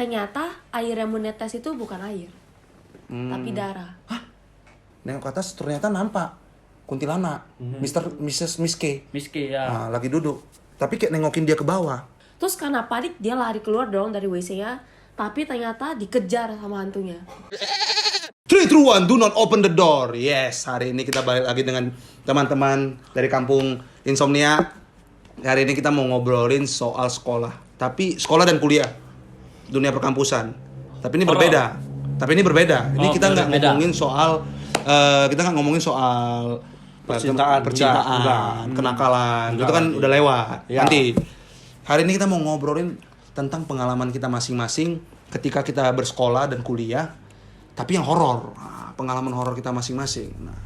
ternyata air yang menetes itu bukan air, tapi darah. Nengok ke atas ternyata nampak kuntilanak, Miss K. Miss K ya. Nah, lagi duduk. Tapi kayak nengokin dia ke bawah. Terus karena panik dia lari keluar dong dari WC-nya, tapi ternyata dikejar sama hantunya. 3, 2, 1, do not open the door. Yes, hari ini kita balik lagi dengan teman-teman dari kampung Insomnia. Hari ini kita mau ngobrolin soal sekolah. Tapi sekolah dan kuliah. Dunia perkampusan. Tapi ini berbeda. Ini kita nggak ngomongin soal percintaan, kenakalan. Itu kan udah lewat. Ya. Nanti hari ini kita mau ngobrolin tentang pengalaman kita masing-masing ketika kita bersekolah dan kuliah. Tapi yang horor, pengalaman horor kita masing-masing. Nah,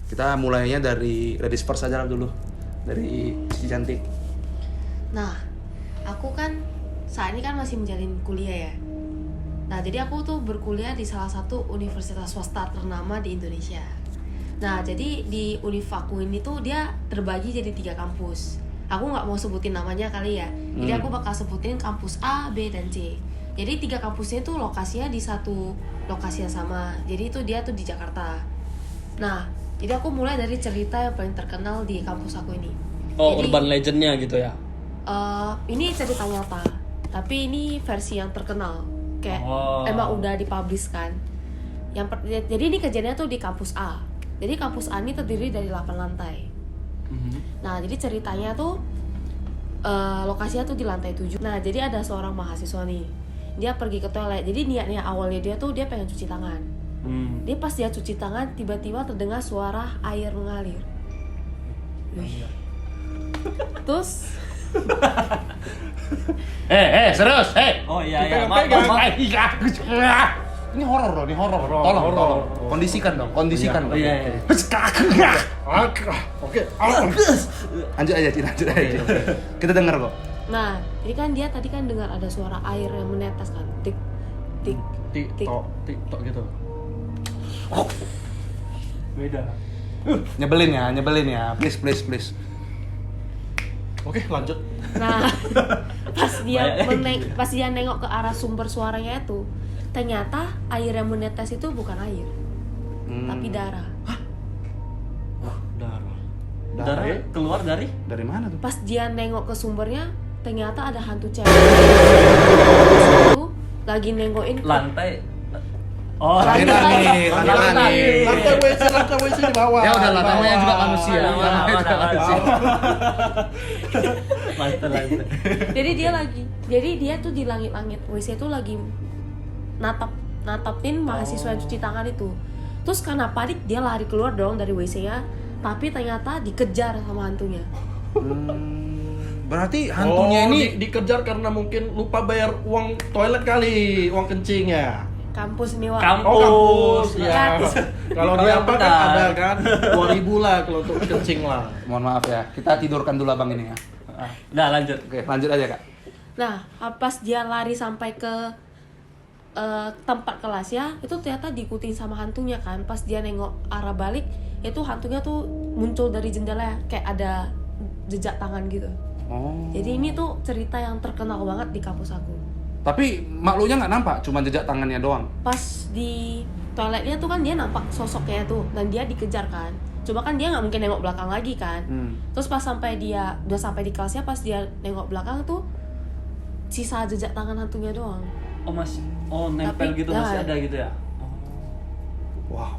kita mulainya dari ladies first aja dulu, dari si cantik. Nah, aku kan saat ini kan masih menjalin kuliah ya. Nah, jadi aku tuh berkuliah di salah satu universitas swasta ternama di Indonesia. Nah, jadi di univ aku ini tuh dia terbagi jadi 3 kampus. Aku nggak mau sebutin namanya kali ya. Jadi aku bakal sebutin kampus A, B, dan C. Jadi 3 kampusnya tuh lokasinya di satu lokasi yang sama. Jadi itu dia tuh di Jakarta. Nah, jadi aku mulai dari cerita yang paling terkenal di kampus aku ini. Oh, jadi, urban legendnya gitu ya? Ini cerita nyata, tapi ini versi yang terkenal. Kayak emang udah dipublish kan. Jadi ini kejadiannya tuh di kampus A. Jadi kampus A ini terdiri dari 8 lantai. Nah, jadi ceritanya tuh lokasinya tuh di lantai 7. Nah, jadi ada seorang mahasiswa nih. Dia pergi ke toilet. Jadi niatnya awalnya dia pengen cuci tangan. Dia pas dia cuci tangan tiba-tiba terdengar suara air mengalir. Wih. Terus serius, Oh iya, maaf. Ini horor loh, Tolong. Kondisikan dong. Iya. Oke. Lanjut aja. Kita dengar kok. nah, jadi kan dia tadi kan dengar ada suara air yang menetes kan. Tik tik tik. Tik gitu. Beda. Nyebelin ya. Please. Oke, lanjut. Nah, pas dia nengok ke arah sumber suaranya itu, ternyata air yang menetes itu bukan air, tapi darah. Darah keluar dari mana tuh? Pas dia nengok ke sumbernya, ternyata ada hantu cewek itu lagi nengokin lantai. Lantai WC di bawah. Ya udahlah, namanya juga manusia. Lantai. Jadi dia tuh di langit-langit WC tuh lagi natapin mahasiswa yang cuci tangan itu. Terus karena panik dia lari keluar dong dari WC-nya, tapi ternyata dikejar sama hantunya. Berarti hantunya ini dikejar karena mungkin lupa bayar uang toilet kali, uang kencing ya. Kampus nih, Wak. Kampus ya. Kalau dia apa kan benar. ada kan 2.000 lah kalau untuk kencing lah. mohon maaf ya, kita tidurkan dulu abang ini ya. Udah lanjut. Oke, lanjut aja Kak. Nah, pas dia lari sampai ke tempat kelasnya, itu ternyata diikutin sama hantunya kan. Pas dia nengok arah balik, itu hantunya tuh muncul dari jendela kayak ada jejak tangan gitu. Jadi ini tuh cerita yang terkenal banget di kampus aku. Tapi maklunya nggak nampak, cuma jejak tangannya doang. Pas di toiletnya tuh kan dia nampak sosoknya tuh, dan dia dikejar kan. Coba kan dia nggak mungkin nengok belakang lagi kan. Terus pas udah sampai di kelasnya, pas dia nengok belakang tuh sisa jejak tangan hantunya doang. Nempel Tapi, gitu masih ada gitu ya. Wah.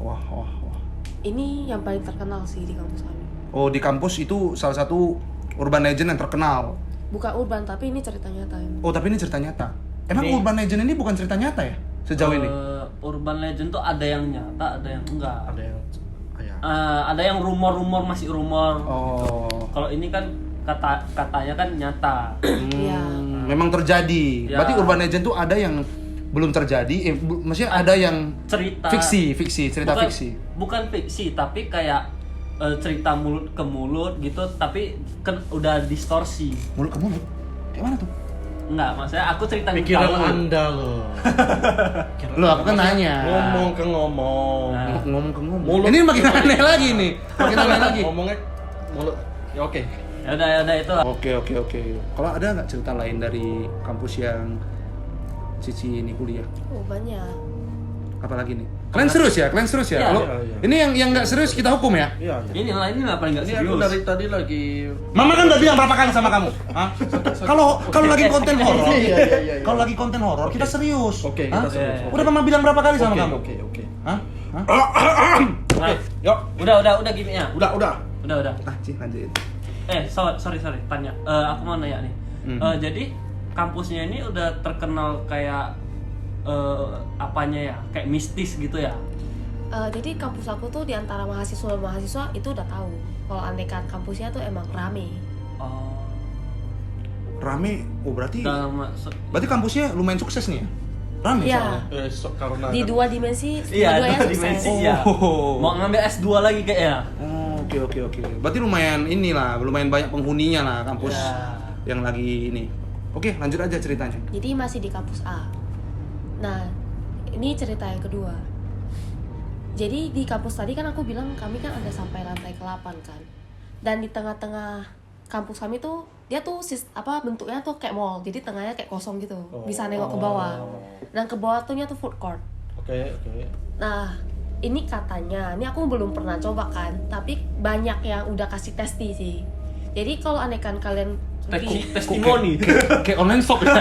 Ini yang paling terkenal sih di kampus kami. Oh, di kampus itu salah satu urban legend yang terkenal. Bukan urban, tapi ini cerita nyata ya. Oh, tapi ini cerita nyata. Emang Ini- urban legend ini bukan cerita nyata ya? Sejauh ini? Urban legend tuh ada yang nyata, ada yang enggak. Ada yang Ada yang rumor masih rumor. Oh. Kalau ini kan katanya kan nyata. Iya. Memang terjadi. Ya. Berarti urban legend tuh ada yang belum terjadi, maksudnya ada yang Cerita cerita fiksi. Bukan fiksi, tapi kayak cerita mulut ke mulut gitu, tapi kan udah distorsi. Mulut ke mulut? Kayak mana tuh? Enggak, maksudnya aku cerita pikiran kamu. Anda loh. Loh, aku kan nanya. Ngomong ke ngomong. Nah. Ngomong ke ngomong. Mulut. Ini makin aneh lagi nih. Makin aneh lagi. Ngomongnya mulut. Ya oke. Ya udah itu. Oke. Kalau ada nggak cerita lain dari kampus yang Cici ini kuliah? Oh, banyak. Apalagi nih? Kalian serius ya? Iya, Kalau iya. ini yang nggak serius kita hukum ya? Iya. Inilah paling nggak Ini aku serius. dari tadi lagi. Mama kan udah bilang berapa kali sama kamu? Hah? Kalau lagi konten horor, Iya. kalau lagi konten horor kita serius. Oke, Hah? kita serius. Udah Mama bilang berapa kali sama kamu? Oke. Hah? Hah? Nah, Yuk. udah gimmicknya. Udah. Udah. Lanjut. Sorry tanya. Aku mau nanya nih. Jadi kampusnya ini udah terkenal kayak apanya ya? Kayak mistis gitu ya? Jadi kampus aku tuh di antara mahasiswa itu udah tahu kalau Anekan kampusnya tuh emang rame. Oh. Rame, berarti Dalam kampusnya lumayan sukses nih ya? Rame Iya. soalnya. Karena Di dua dimensi, Iya, dua-duanya dua sukses. dimensi ya. Oh. Mau ngambil S2 lagi kayaknya. Oh, oke. Berarti lumayan lumayan banyak penghuninya lah kampus Ya. yang lagi ini. Oke, lanjut aja ceritanya. Jadi masih di kampus A. Nah, ini cerita yang kedua. Jadi di kampus tadi kan aku bilang kami kan ada sampai lantai ke-8 kan. Dan di tengah-tengah kampus kami tuh dia tuh bentuknya tuh kayak mall. Jadi tengahnya kayak kosong gitu. Bisa nengok ke bawah. Dan ke bawah tuhnya tuh food court. Oke. Nah, ini katanya, ini aku belum pernah coba kan, tapi banyak yang udah kasih testi sih. Jadi kalau Anekan kalian Testimoni. Kayak online shop ya.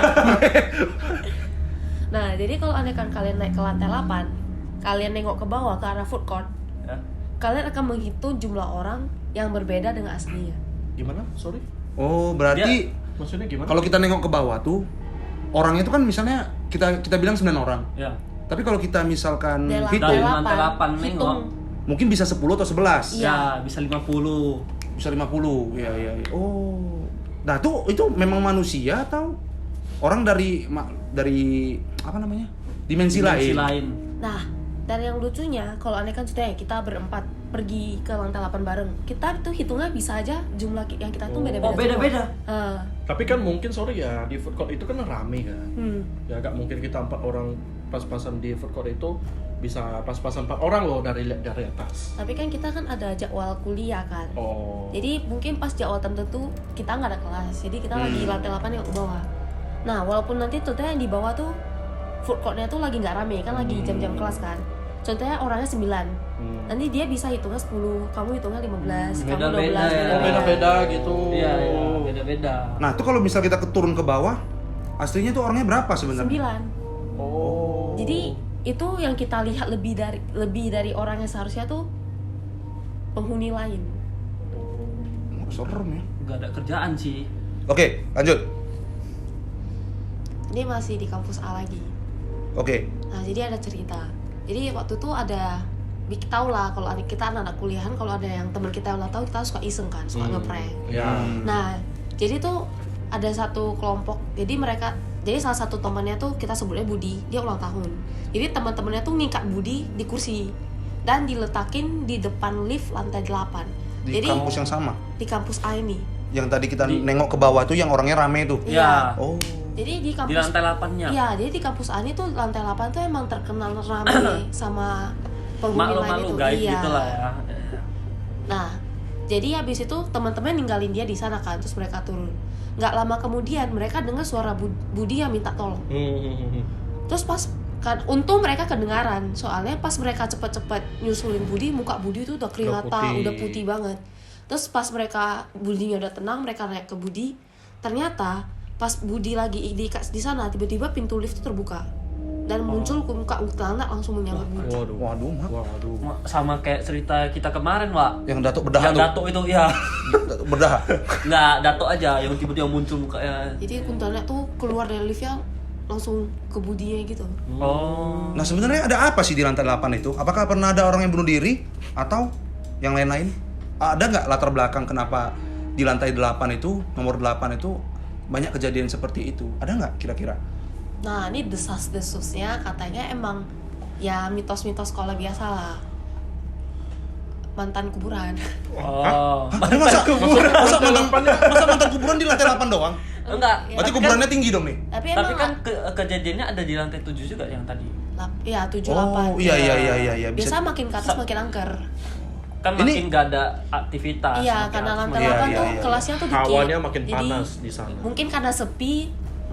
Nah, jadi kalau Anekan kalian naik ke lantai 8, kalian nengok ke bawah ke arah food court, Ya. kalian akan menghitung jumlah orang yang berbeda dengan aslinya. Gimana? Sorry. Oh, berarti Maksudnya gimana? kalau kita nengok ke bawah tuh orangnya itu kan misalnya kita bilang 9 orang. Ya. Tapi kalau kita misalkan Dari hitung, lantai 8 nengok. hitung. mungkin bisa 10 atau 11. Iya. Ya, bisa 50. Bisa 50. Iya. Oh. Nah, itu memang manusia atau orang dari apa namanya? Dimensi lain. Nah, dan yang lucunya kalau Anekan sudah ya kita berempat pergi ke lantai 8 bareng. Kita tuh hitungnya bisa aja jumlah yang kita tuh beda-beda. Oh, beda-beda. semua. Tapi kan mungkin sorry ya, di food court itu kan rame kan. Ya gak mungkin kita 4 orang pas-pasan di food court itu bisa pas-pasan 4 orang loh dari atas. Tapi kan kita kan ada jadwal kuliah kan. Oh. Jadi mungkin pas jadwal tertentu kita nggak ada kelas. Jadi kita lagi lantai 8 yang ke bawah. Nah, walaupun nanti contohnya yang di bawah tuh food courtnya tuh lagi nggak rame kan, lagi jam-jam kelas kan. Contohnya orangnya 9. Nanti dia bisa hitungnya 10, kamu hitungnya 15, kamu 12, Beda-beda ya. Beda-beda gitu. Iya, beda-beda. Nah, itu kalau misal kita turun ke bawah, aslinya tuh orangnya berapa sebenarnya? 9. Oh. Jadi itu yang kita lihat lebih dari orang yang seharusnya tuh penghuni lain. Serem ya. Gak ada kerjaan sih. Oke, lanjut. Ini masih di kampus A lagi. Oke. Nah, jadi ada cerita. Jadi waktu itu ada, tau lah kalau kita anak-anak kuliahan, kalau ada yang teman kita yang ulang tahun, kita suka iseng kan, suka ngeprank. Ya. Nah, jadi tuh ada satu kelompok. Jadi salah satu temannya tuh kita sebutnya Budi, dia ulang tahun. Jadi teman-temannya tuh ngikat Budi di kursi dan diletakin di depan lift lantai 8. Di Jadi kampus yang sama. di kampus A ini. Yang tadi kita nengok ke bawah tuh yang orangnya rame tuh. Iya. Oh. Jadi di kampus Di lantai 8-nya. Iya, jadi di kampus A ini tuh lantai 8 tuh emang terkenal rame sama penghuni lain Malu-malu itu. gaib Iya. gitu lah ya. Nah, jadi habis itu teman-teman ninggalin dia di sana kan, terus mereka turun. Nggak lama kemudian mereka dengar suara Budi yang minta tolong. Terus pas kan untung mereka kedengaran, soalnya pas mereka cepet-cepet nyusulin Budi, muka Budi itu udah kelihatan, udah putih banget. Terus pas Budinya udah tenang, mereka naik ke Budi. Ternyata pas Budi lagi di sana, tiba-tiba pintu lift itu terbuka dan muncul muka Utana langsung menyambut Budi. Waduh, Mak. Sama kayak cerita kita kemarin, Wak. Yang Datuk berdah Yang tuh. Datuk itu ya. Datuk berdah. Nggak, Datuk aja yang tiba-tiba muncul mukanya. Jadi kuntilanak tuh keluar dari liftnya langsung ke Budinya gitu. Oh. Nah, sebenarnya ada apa sih di lantai 8 itu? Apakah pernah ada orang yang bunuh diri atau yang lain-lain? Ada nggak latar belakang kenapa di lantai 8 itu, nomor 8 itu banyak kejadian seperti itu? Ada nggak kira-kira? Nah, ini desas-desusnya katanya emang ya mitos-mitos sekolah biasa lah. Mantan kuburan. Oh. Masa mantan kuburan di lantai 8 doang? Enggak. Berarti kuburannya tinggi dong nih? Tapi Tapi emang kan kejadiannya ada di lantai 7 juga yang tadi. ya 7 Oh, 8. iya. Biasa makin ke atas makin angker. Kan Ini- makin nggak ada aktivitas. Iya, makin karena atas lantai makin- 8 tuh iya. kelasnya tuh dikit. Hawanya makin Jadi, panas di sana. mungkin karena sepi,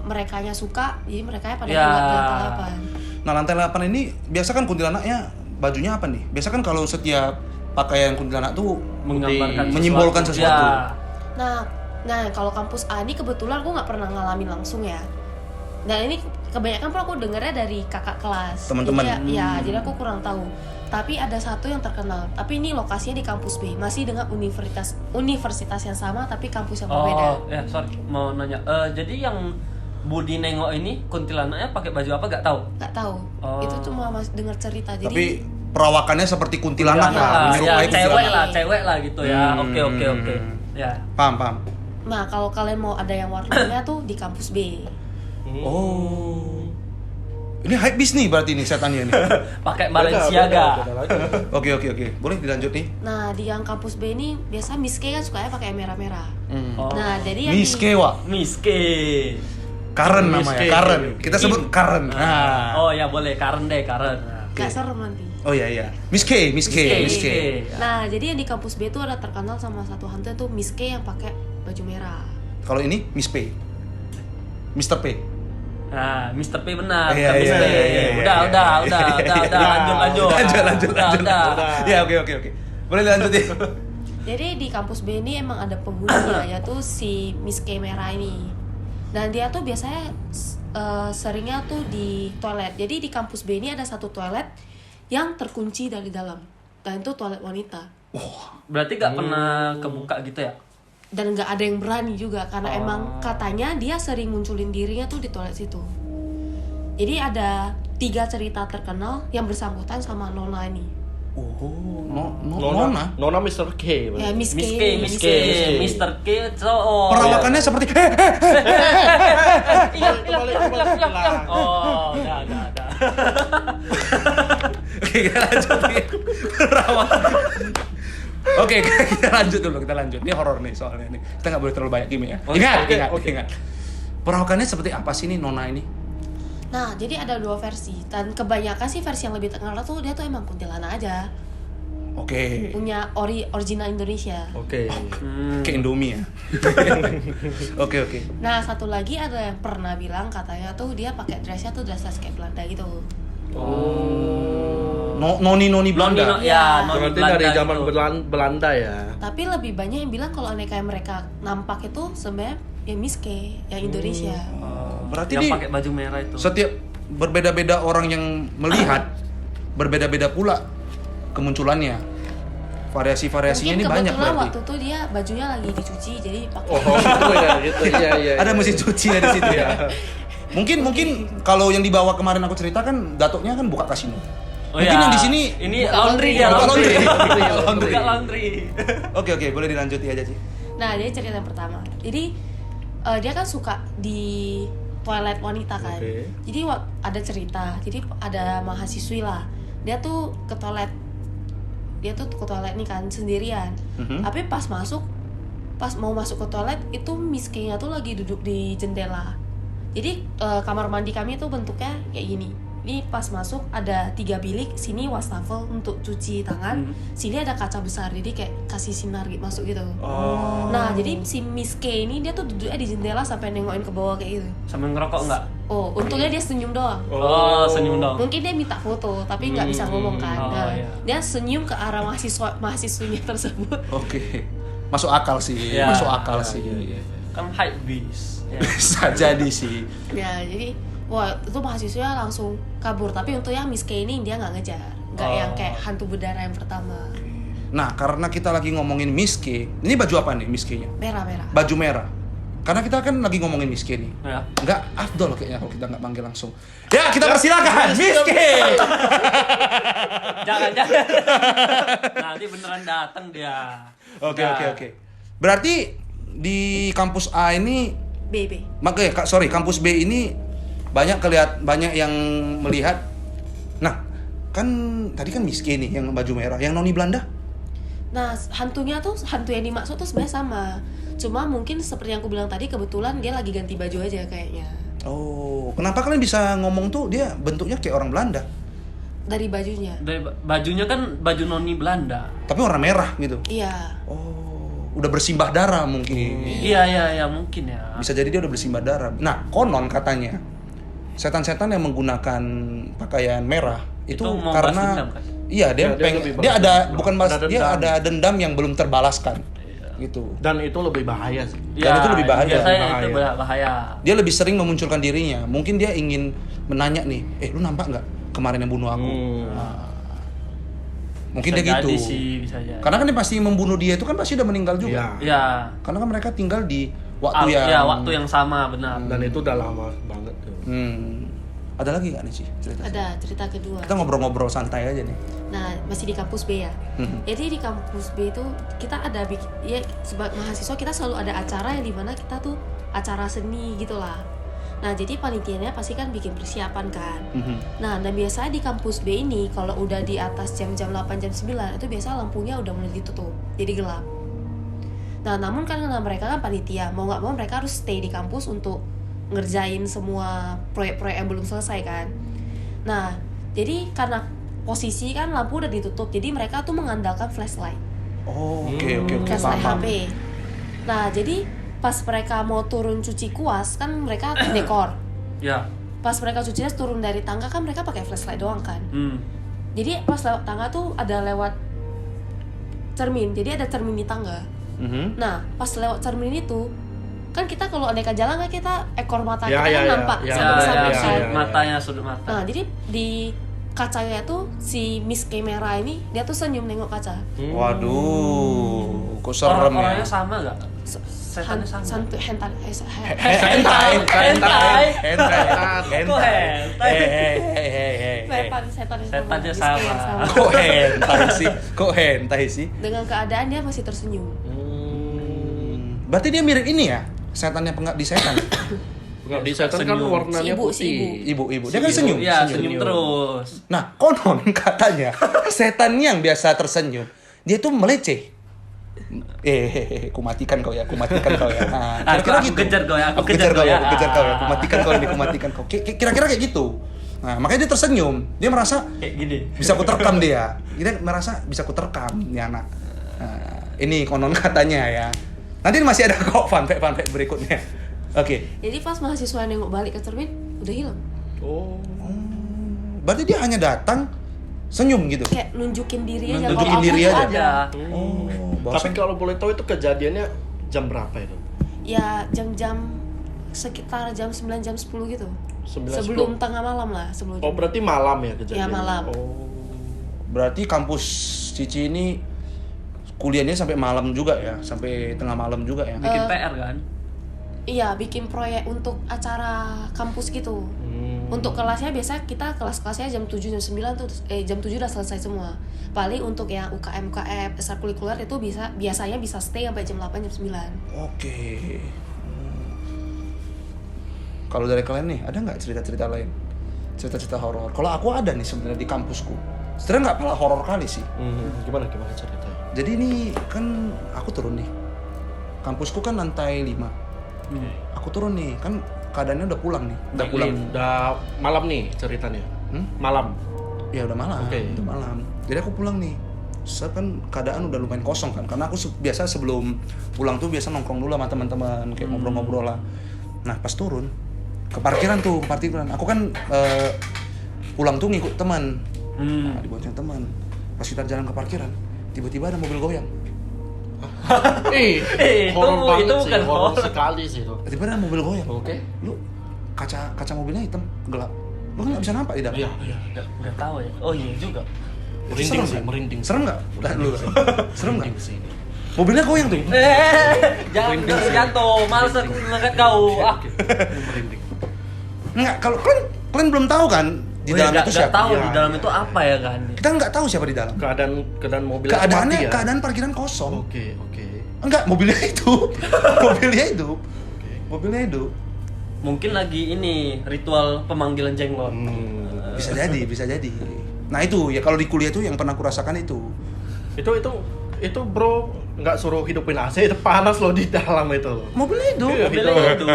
merekanya suka, jadi mereka pada Ya. keluar di lantai 8. Nah, lantai 8 ini biasa kan kuntilanaknya bajunya apa nih? Biasa kan kalau setiap pakaian kuntilanak tuh Menggambarkan menyimbolkan sesuatu. Ya. Nah kalau kampus A ini kebetulan aku nggak pernah ngalamin langsung ya. Dan ini kebanyakan pun aku dengarnya dari kakak kelas. Teman-teman. Jadi jadi aku kurang tahu. Tapi ada satu yang terkenal. Tapi ini lokasinya di kampus B, masih dengan universitas yang sama tapi kampus yang berbeda. Oh, ya sorry, mau nanya. Jadi yang Budi nengok ini kuntilanaknya pakai baju apa gak tahu? Nggak tahu. Oh. Itu cuma dengar cerita. Jadi Tapi perawakannya seperti kuntilanak Ya, lah. ya, menyerupai cewek kuntilanak. cewek lah gitu ya. Oke. Ya. Paham. nah kalau kalian mau ada yang warnanya tuh di kampus B. Oh. Ini hype bis nih berarti nih setannya nih. Pakai Beda Balenciaga. lagi. Oke. Boleh dilanjut nih? Nah di yang kampus B ini biasa Miss K kan sukanya pakai merah-merah. Oh. Nah jadi yang Miss Kewa. Miske. Karen Miss namanya, K. Karen. Kita sebut Karen. Nah. Oh ya boleh, Karen deh, Karen. nggak serem nanti. Oh iya. Miss K. Ya. Nah, jadi yang di kampus B itu ada terkenal sama satu hantu itu Miss K yang pakai baju merah. Kalau ini Miss P. Mr. P. Nah, Mr. P benar, Iya, bukan Miss iya, P. iya, iya, Udah, iya. lanjut. Lanjut. Ya, oke. Boleh lanjut ya. Jadi di kampus B ini emang ada penghuninya yaitu si Miss K merah ini. Dan dia tuh biasanya seringnya tuh di toilet. Jadi di kampus B ini ada satu toilet yang terkunci dari dalam. Dan itu toilet wanita. Berarti gak pernah kebuka gitu ya? Dan nggak ada yang berani juga karena emang katanya dia sering munculin dirinya tuh di toilet situ. Jadi ada 3 cerita terkenal yang bersangkutan sama Nona ini. Nona. Nona Mr. K. Ya Miss K. Miss K, Mr. K, cowok. Perawakannya seperti Iya. Kembali. Oh, udah. Oke, kita lanjut nih. Perawakan. Oke, kita lanjut dulu. Ini horor nih soalnya nih. Kita nggak boleh terlalu banyak gimmick ya. Ingat. Perawakannya seperti apa sih nih Nona ini? Nah, jadi ada 2 versi. Dan kebanyakan sih versi yang lebih terkenal tuh dia tuh emang kuntilanak aja. Oke. Punya original Indonesia. Oke. Kayak Indomie ya. Oke. Nah, satu lagi ada yang pernah bilang katanya tuh dia pakai dressnya tuh dress kayak Belanda gitu. Noni Belanda. Berarti dari zaman Belanda ya. Tapi lebih banyak yang bilang kalau aneka yang mereka nampak itu sebenarnya yang Miss K, yang Indonesia. Berarti Yang nih pakai baju merah itu. setiap berbeda-beda orang yang melihat berbeda-beda pula kemunculannya. Variasi-variasinya ini Mungkin banyak kebetulan berarti. waktu itu dia bajunya lagi dicuci jadi pakai. Iya. Ada mesin cuci ya di situ ya. Mungkin kalau yang dibawa kemarin aku cerita kan datuknya kan buka kasino. Oh Mungkin ya. yang di sini Ini laundry ya, Bukan laundry. laundry. Bukan laundry. Oke, boleh dilanjuti aja sih. Nah, jadi cerita yang pertama. Jadi dia kan suka di toilet wanita kan. Oke. Jadi ada cerita. Jadi ada mahasiswi lah. Dia tuh ke toilet nih kan sendirian. Tapi pas mau masuk ke toilet itu Miss K-nya tuh lagi duduk di jendela. Jadi kamar mandi kami tuh bentuknya kayak gini. Ini pas masuk ada 3 bilik, sini wastafel untuk cuci tangan, sini ada kaca besar jadi kayak kasih sinar gitu masuk gitu. Nah jadi si Miss K ini dia tuh duduknya di jendela sampai nengokin ke bawah kayak gitu. Sambil ngerokok enggak? Oh untungnya dia senyum doang. Oh, senyum dong. Mungkin dia minta foto tapi nggak bisa ngomong kan. Oh, Nah, iya. dia senyum ke arah mahasiswinya tersebut. Oke. Masuk akal sih. Ya. Iya. Kan hype beast. Ya. Bisa jadi sih. Ya jadi itu mahasiswa langsung kabur tapi untungnya Miss K ini dia nggak ngejar, nggak yang kayak hantu berdarah yang pertama. Nah, karena kita lagi ngomongin Miss K, ini baju apa nih Miss K-nya? Merah. Baju merah. Karena kita kan lagi ngomongin Miss K nih. Ya. Nggak afdol kayaknya kalau kita nggak panggil langsung. Ya, kita persilakan Miss K. Jangan. Nanti beneran datang dia. Oke. Nah. Berarti di kampus A ini kampus B ini banyak yang melihat. Nah, kan tadi kan Miss K nih yang baju merah, yang Noni Belanda. Nah hantu yang dimaksud tuh sebenarnya sama, cuma mungkin seperti yang aku bilang tadi kebetulan dia lagi ganti baju aja kayaknya. Oh, kenapa kalian bisa ngomong tuh dia bentuknya kayak orang Belanda, Dari bajunya. Dari bajunya kan baju noni Belanda. tapi warna merah gitu? Iya. Oh, udah bersimbah darah mungkin. Iya mungkin ya. Bisa jadi dia udah bersimbah darah. Nah, konon katanya setan-setan yang menggunakan pakaian merah itu mau karena balas dendam, kan? iya dia Ya, dia pengen lebih dia balas ada dendam. bukan balas Ada dia dendam. ada dendam yang belum terbalaskan. Gitu. Dan itu lebih bahaya sih. Dan itu lebih bahaya. Biasanya Bahaya. itu bahaya. Dia lebih sering memunculkan dirinya. Mungkin dia ingin menanya nih, lu nampak nggak kemarin yang bunuh aku? Nah, mungkin Bisa dia gitu. jadi sih, bisa jadi. Karena kan yang pasti membunuh dia itu kan pasti udah meninggal juga. Iya. Ya. Karena kan mereka tinggal di waktu yang Ya, waktu yang sama benar. Dan itu udah lama banget tuh. Ada lagi nggak nih sih cerita? Ada cerita kedua. Kita ngobrol-ngobrol santai aja nih. Nah, masih di kampus B ya. Jadi di kampus B itu kita ada ya sebagai mahasiswa kita selalu ada acara yang dimana kita tuh acara seni gitulah. Nah, jadi panitianya pasti kan bikin persiapan kan. Nah, dan biasanya di kampus B ini kalau udah di atas jam-jam 8 jam 9 itu biasa lampunya udah mulai ditutup. Jadi gelap. Nah, namun karena mereka kan panitia, mau nggak mau mereka harus stay di kampus untuk ngerjain semua proyek-proyek yang belum selesai kan. Nah, jadi karena posisi kan lampu udah ditutup, jadi mereka tuh mengandalkan flashlight. Oh, oke. Flashlight Paham. HP. Nah, jadi pas mereka mau turun cuci kuas kan mereka dekor. Ya. Pas mereka cuci kuas turun dari tangga kan mereka pakai flashlight doang kan. Hmm. Jadi pas lewat tangga tuh ada lewat cermin. Jadi ada cermin di tangga. Nah, pas lewat cermin itu kan kita kalau aneka jalan kan kita ekor mata kita kan nampak samping-samping kan. Matanya sudut mata. Nah, jadi di kacanya tuh si Miss Kamera ini dia tuh senyum nengok kaca. Waduh, kok serem ya. Orangnya sama gak? Setannya sama. Santu hentai. Hentai. Kok hentai? Setannya sama. Kok hentai sih? Dengan keadaan dia masih tersenyum. Berarti dia mirip ini ya? Setannya di setan. Enggak, di setan kan Senyum. warnanya Si putih. Ibu. Dia kan senyum. Iya, senyum terus. Nah, konon katanya setan yang biasa tersenyum, dia tuh meleceh. Kumatikan kau ya. Nah, kira-kira Aku gitu. kejar kau ya, aku Aku kejar kejar kau ya. kau ya. Kumatikan kau. Kira-kira kayak gitu. Nah, makanya dia tersenyum. Dia merasa Kayak gini. bisa kuterekam dia. Dia merasa bisa kuterekam nih anak. Nah, ini konon katanya ya. Nanti masih ada kok fun fact berikutnya. Oke. Jadi pas mahasiswa nengok balik ke cermin udah hilang. Oh. Berarti dia hanya datang senyum gitu. Kayak nunjukin diri aja. Nunjukin Kalau aku diri tuh aja. ada. Oh, Tapi kalau boleh tahu itu kejadiannya jam berapa itu? Ya jam-jam sekitar jam 9 jam 10 gitu. 9, Sebelum 10. tengah malam lah sebelum. Oh, berarti malam ya kejadiannya? Ya, malam. Oh. Berarti kampus Cici ini kuliahnya sampai malam juga ya, sampai tengah malam juga ya. Bikin PR kan? Iya, bikin proyek untuk acara kampus gitu. Untuk kelasnya biasa kita kelas-kelasnya jam 7 jam 9 tuh jam 7 udah selesai semua. Paling untuk yang UKM ekstrakurikuler itu biasanya bisa stay sampai jam 8 jam 9. Oke. Kalau dari kalian nih, ada nggak cerita-cerita lain? Cerita-cerita horor. Kalau aku ada nih sebenarnya di kampusku. Sebenarnya nggak pernah horor kali sih. Gimana ceritanya? Jadi ini kan aku turun nih. Kampusku kan lantai 5. Aku turun nih, kan keadaannya udah pulang nih. Udah pulang. Udah malam nih ceritanya. Malam. Ya udah malam. Oke. Udah malam. Jadi aku pulang nih. Saya kan keadaan udah lumayan kosong kan. Karena aku biasa sebelum pulang tuh biasa nongkrong dulu sama teman-teman, kayak ngobrol-ngobrol lah. Nah, pas turun ke parkiran. Aku kan pulang tuh ngikut teman. Nah, dibuatin teman. Pas kita jalan ke parkiran, tiba-tiba ada mobil goyang. Horor banget itu sih, bukan horor horor. sekali sih itu. Tiba-tiba ada mobil goyang. Oke. Lu kaca mobilnya hitam, gelap. Lu kan nggak bisa nampak di dalam. Iya. Udah tahu ya. Oh iya juga. Merinding sih, merinding. Serem nggak? Tahan dulu. Serem nggak? Merinding sih. Mobilnya goyang tuh. Jangan jatuh, males aku ngangkat kau. Merinding. Enggak, kalau kalian belum tahu kan di dalam itu Nggak siapa? tahu Iya. di dalam itu apa ya kan? Kita nggak tahu siapa di dalam. Keadaan mobil Keadaannya mati ya? keadaan parkiran kosong. Oke. Enggak, mobilnya itu. Mobilnya hidup. Mungkin lagi ini ritual pemanggilan jenglot. Bisa jadi. Nah, itu ya kalau di kuliah tuh yang pernah aku rasakan itu. Itu bro nggak suruh hidupin AC, itu panas loh di dalam itu. Mobilnya hidup. Iya. Mobilnya itu.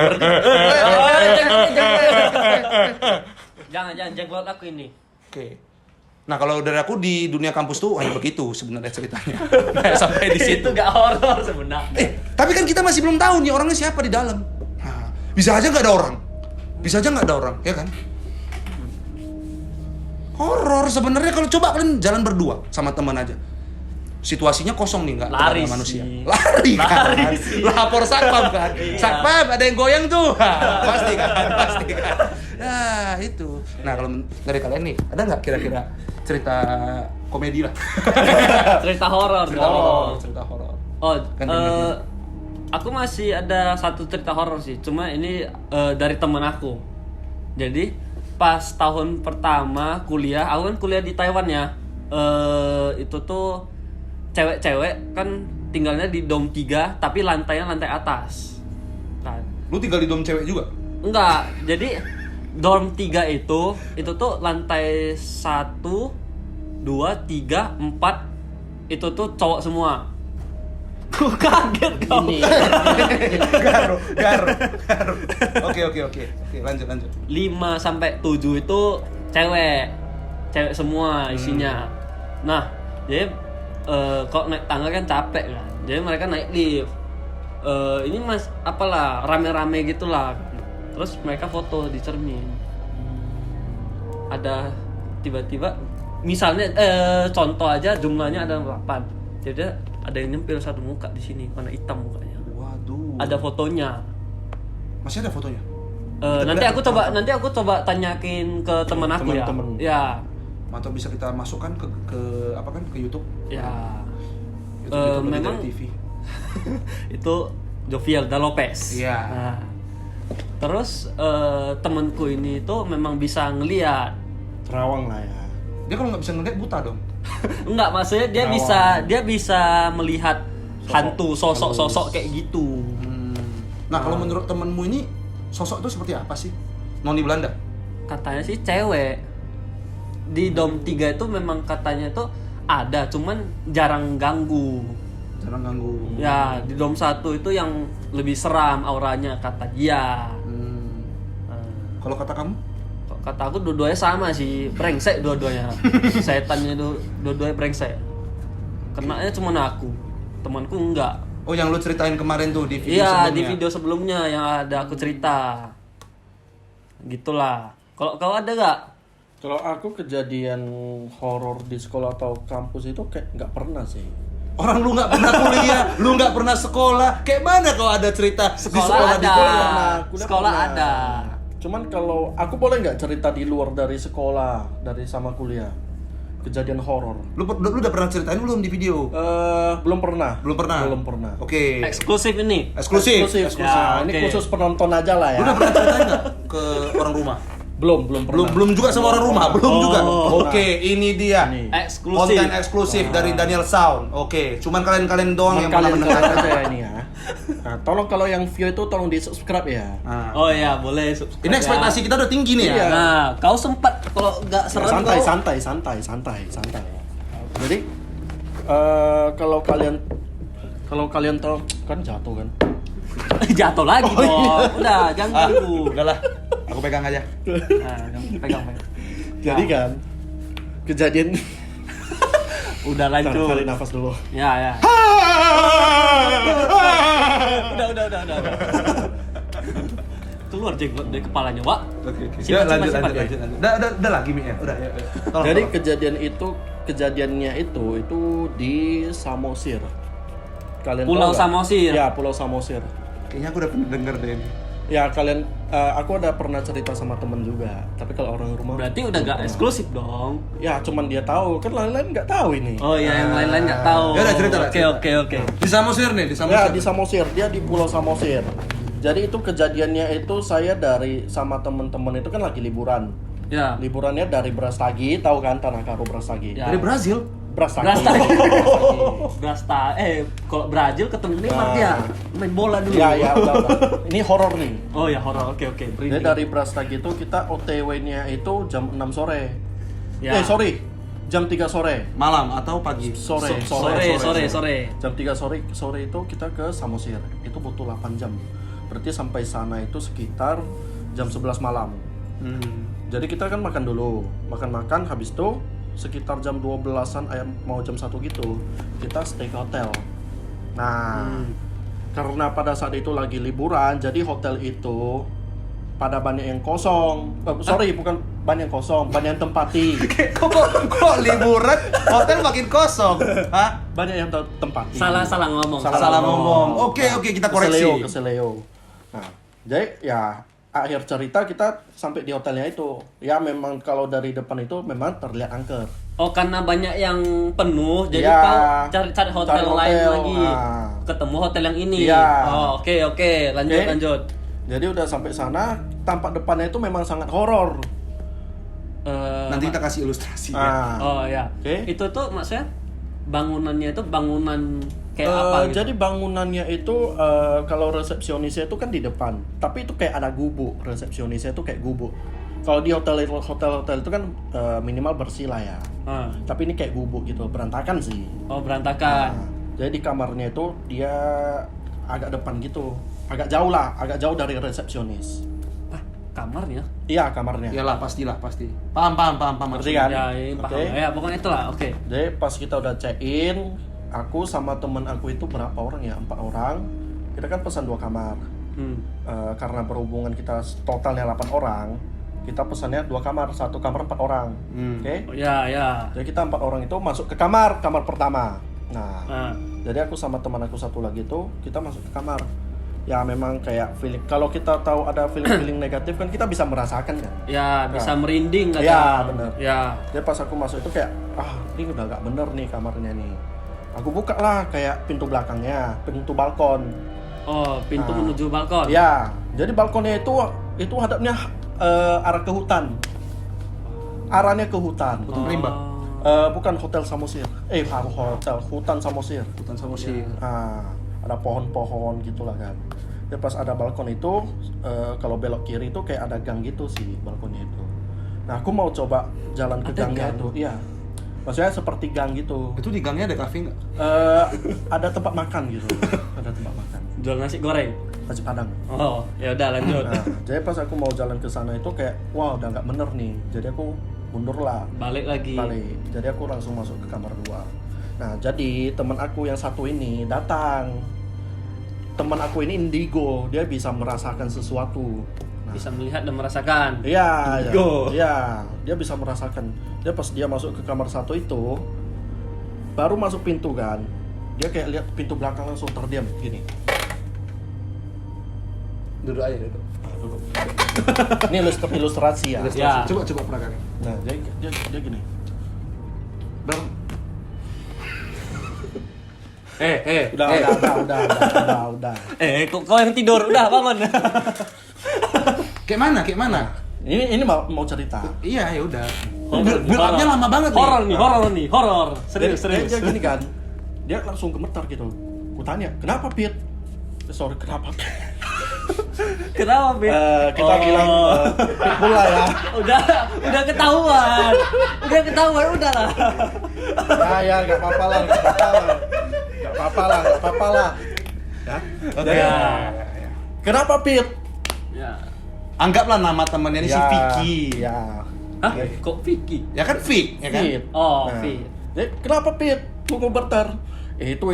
Jangan jenglot aku ini. Oke. Nah kalau dari aku di dunia kampus tuh hanya begitu sebenarnya ceritanya. Nggak sampai di situ. Itu gak horor sebenarnya. Tapi kan kita masih belum tahu nih orangnya siapa di dalam. Nah, bisa aja nggak ada orang. Bisa aja nggak ada orang, ya kan? Horor sebenarnya kalau coba kalian jalan berdua sama teman aja. Situasinya kosong nih, nggak Lari ada manusia. sih. Lari kan? Lari sih. Lapor satpam kan? Iya. Satpam ada yang goyang tuh. Pasti kan? Pasti kan? Nah itu. Nah kalau dari kalian nih, ada nggak kira-kira cerita komedi lah? Cerita horor. Cerita horor. Oh, Kan dengernya. aku masih ada satu cerita horor sih. Cuma ini dari temen aku. Jadi pas tahun pertama kuliah, aku kan kuliah di Taiwan ya. Itu tuh cewek-cewek kan tinggalnya di dom 3 tapi lantainya lantai atas. Kan. Lu tinggal di dom cewek juga? Enggak, jadi dorm 3 itu tuh lantai 1, 2, 3, 4 itu tuh cowok semua. Gue kaget kau. Garo. Oke, lanjut. 5 sampai 7 itu cewek semua isinya. Nah, jadi kok naik tangga kan capek kan. Jadi mereka naik lift. Ini mas apalah rame-rame gitulah. Terus mereka foto di cermin. Ada tiba-tiba misalnya contoh aja jumlahnya ada 8. Jadi ada yang nyempil satu muka di sini, warna hitam mukanya. Waduh. Ada fotonya. Masih ada fotonya? Nanti aku coba tanyakin ke teman aku Teman-teman. ya. Atau bisa kita masukkan ke apa kan ke YouTube? Ya. YouTube lebih Memang dari TV. itu Jovialda Lopez. Iya. Nah, terus temanku ini tuh memang bisa ngeliat. Terawang lah ya. Dia kalau nggak bisa ngeliat buta dong. Enggak, maksudnya dia bisa melihat hantu sosok kayak gitu. Nah kalau menurut temenmu ini sosok itu seperti apa sih? Noni Belanda? Katanya sih cewek. Di dom 3 itu memang katanya tuh ada, cuman jarang ganggu. Jarang ganggu. Ya, di dom 1 itu yang lebih seram auranya kata dia. Kalau kata kamu? Kata aku dua-duanya sama sih, brengsek dua-duanya. Setannya dua-duanya brengsek. Kenanya cuma aku, temanku enggak. Oh yang lu ceritain kemarin tuh di video Iya, sebelumnya? di video sebelumnya yang ada aku cerita. Gitulah. Kalau kau ada gak? Kalau aku kejadian horor di sekolah atau kampus itu kayak nggak pernah sih. Orang lu nggak pernah kuliah, lu nggak pernah sekolah. Kayak mana kau ada cerita di Sekolah ada. Kuliah Sekolah pernah. ada. Cuman kalau aku boleh nggak cerita di luar dari sekolah, dari sama kuliah, kejadian horor? Lu udah pernah ceritain belum di video? Belum pernah. Belum pernah. Oke. Eksklusif ini. Eksklusif. Ya, Ini oke. khusus penonton aja lah ya. Lu udah pernah ceritain nggak ke orang rumah? Belum pernah. Belum juga sama orang rumah, belum Oh. juga. Oke, ini dia. Ini. Eksklusif. Konten eksklusif dari Daniel Sound. Oke, cuman kalian doang yang pernah Kalian mendengar. aja ya ini ya. Nah, tolong kalau yang view itu tolong di subscribe ya. Nah, Oh ya, boleh subscribe. ini ekspektasi kita udah tinggi nih Iya. ya. Nah, kau sempat kalau nggak serem santai, kau. santai. Jadi kalau kalian tahu kan jatuh kan. Jatuh lagi Oh, dong. iya. Udah, jangan ganggu. Udah lah, aku pegang aja. Nah, pegang. Jadi Nah, kan kejadian udah lanjut. tarik nafas dulu. Ya. Udah. Keluar jenggot dari kepalanya, Wak. Oke. Simpan, Ya, lanjut. simpan. Udah lagi Mi ya. Udah ya. Tolong, Jadi tolong. kejadiannya itu di Samosir. Kalian Pulau tahu nggak? Samosir. Ya, Pulau Samosir. Kayaknya aku udah pernah denger deh ini. Ya kalian, aku ada pernah cerita sama temen juga. Tapi kalau orang rumah Berarti udah belum gak pernah. eksklusif dong. Ya cuman dia tahu, kan lain-lain nggak tahu ini. Oh iya, yang lain-lain nggak tahu. Ya udah, cerita lah, cerita. Oke. Di Samosir nih, di Ya Samosir. di Samosir, dia di Pulau Samosir. Jadi itu kejadiannya itu saya sama temen-temen itu kan lagi liburan. Ya. Liburannya dari Brastagi, tahu kan Tanah Karo Brastagi? Ya. Dari Brazil. Brastagi. Kalau Brazil ketemu Neymar dia main bola dulu. Ya udah. Ini horor nih. Oh ya horor. Oke. Jadi dari Brastagi itu kita OTW-nya itu jam 6 sore. Ya. Jam 3 sore. Malam atau pagi? Sore. Jam 3 sore itu kita ke Samosir. Itu butuh 8 jam. Berarti sampai sana itu sekitar jam 11 malam. Jadi kita kan makan dulu. Makan habis itu sekitar jam 12-an mau jam 1 gitu kita stay ke hotel. Nah, karena pada saat itu lagi liburan, jadi hotel itu pada banyak yang kosong. Bukan banyak yang kosong, banyak yang tempati. kok liburan hotel makin kosong? Hah? Banyak yang tempati. Salah ngomong. Salah ngomong. Oke, kita koreksi. Keseleo. Nah, jadi ya akhir cerita kita sampai di hotelnya itu. Ya memang kalau dari depan itu memang terlihat angker. Oh, karena banyak yang penuh, jadi Ya, kau cari hotel lain lagi. Ketemu hotel yang ini. Ya. Oh, oke. Lanjut. Jadi udah sampai sana, tampak depannya itu memang sangat horor. Nanti kita kasih ilustrasi ya. Oh ya. Oke. Itu tuh maksudnya bangunannya itu bangunan kayak apa gitu? Jadi bangunannya itu kalau resepsionisnya itu kan di depan, tapi itu kayak ada gubuk. Resepsionisnya itu kayak gubuk. Kalau di hotel itu kan minimal bersih lah ya. Tapi ini kayak gubuk gitu, berantakan sih. Oh, berantakan. Nah, jadi di kamarnya itu dia agak depan gitu, agak jauh dari resepsionis. Kamarnya? Iya, kamarnya. Iyalah, pasti. Paham Ngerti kan? Ya, paham. Oke. Ya, pokoknya itulah. Oke. Jadi pas kita udah check-in, aku sama temen aku itu berapa orang ya? 4 orang. Kita kan pesan 2 kamar. Karena berhubungan kita totalnya 8 orang, kita pesannya 2 kamar, 1 kamar 4 orang. Oke? Oh, ya. Jadi kita 4 orang itu masuk ke kamar pertama. Nah, jadi aku sama teman aku satu lagi itu kita masuk ke kamar. Ya memang kayak feeling, kalau kita tahu ada feeling negatif kan kita bisa merasakan kan. Ya, bisa merinding kan. Ya, benar. Ya. Jadi pas aku masuk itu kayak ini udah gak bener nih kamarnya nih. Aku buka lah kayak pintu belakangnya, pintu balkon. Oh, pintu menuju balkon. Ya, jadi balkonnya itu hadapnya arah ke hutan. Arahnya ke hutan. Hutan rimba. Bukan hotel Samosir. Hutan Samosir. Hutan Samosir. Ada pohon-pohon gitulah kan. Ya pas ada balkon itu, kalau belok kiri itu kayak ada gang gitu sih balkonnya itu. Nah aku mau coba jalan ke gangnya itu. Iya. Maksudnya seperti gang gitu. Itu di gangnya ada kafe nggak? Ada tempat makan gitu. Ada tempat makan. Jual nasi goreng. Nasi Padang. Oh, ya udah lanjut. Nah, jadi pas aku mau jalan ke sana itu kayak wah udah nggak bener nih. Jadi aku mundur lah. Balik lagi. Jadi aku langsung masuk ke kamar 2. Nah, jadi teman aku yang satu ini datang. Teman aku ini indigo, dia bisa merasakan sesuatu. Nah, Bisa melihat dan merasakan. iya, Indigo. iya, dia bisa merasakan. Dia pas dia masuk ke kamar 1 itu, baru masuk pintu kan, dia kayak lihat pintu belakang langsung terdiam gini. Duduk aja duduk. Nah, duduk. Ini ilustrasi ya. Ya. Coba perakan. Nah, dia gini. Udah. Kok yang tidur? Udah bangun. Kayak mana? Ini mau cerita. Iya, ya udah. Horor. Build up-nya lama banget nih. Horor. Serius. Dia gini kan, dia langsung gemetar gitu. Kutanya, kenapa Pit? Sorry, kenapa? Kenapa, Bit? Kita bilang Pitbull lah ya. Udah ketahuan. Udah lah. Ya, nggak apa-apa lah. Ya. Oke. Kenapa Pit? Ya. Anggaplah nama temennya ini si Vicky. Ya. Hah? Kok Vicky? Ya kan Vick, ya kan? Pit. Oh, Nah, Pit. jadi, kenapa Pit? Lu gemetar. Itu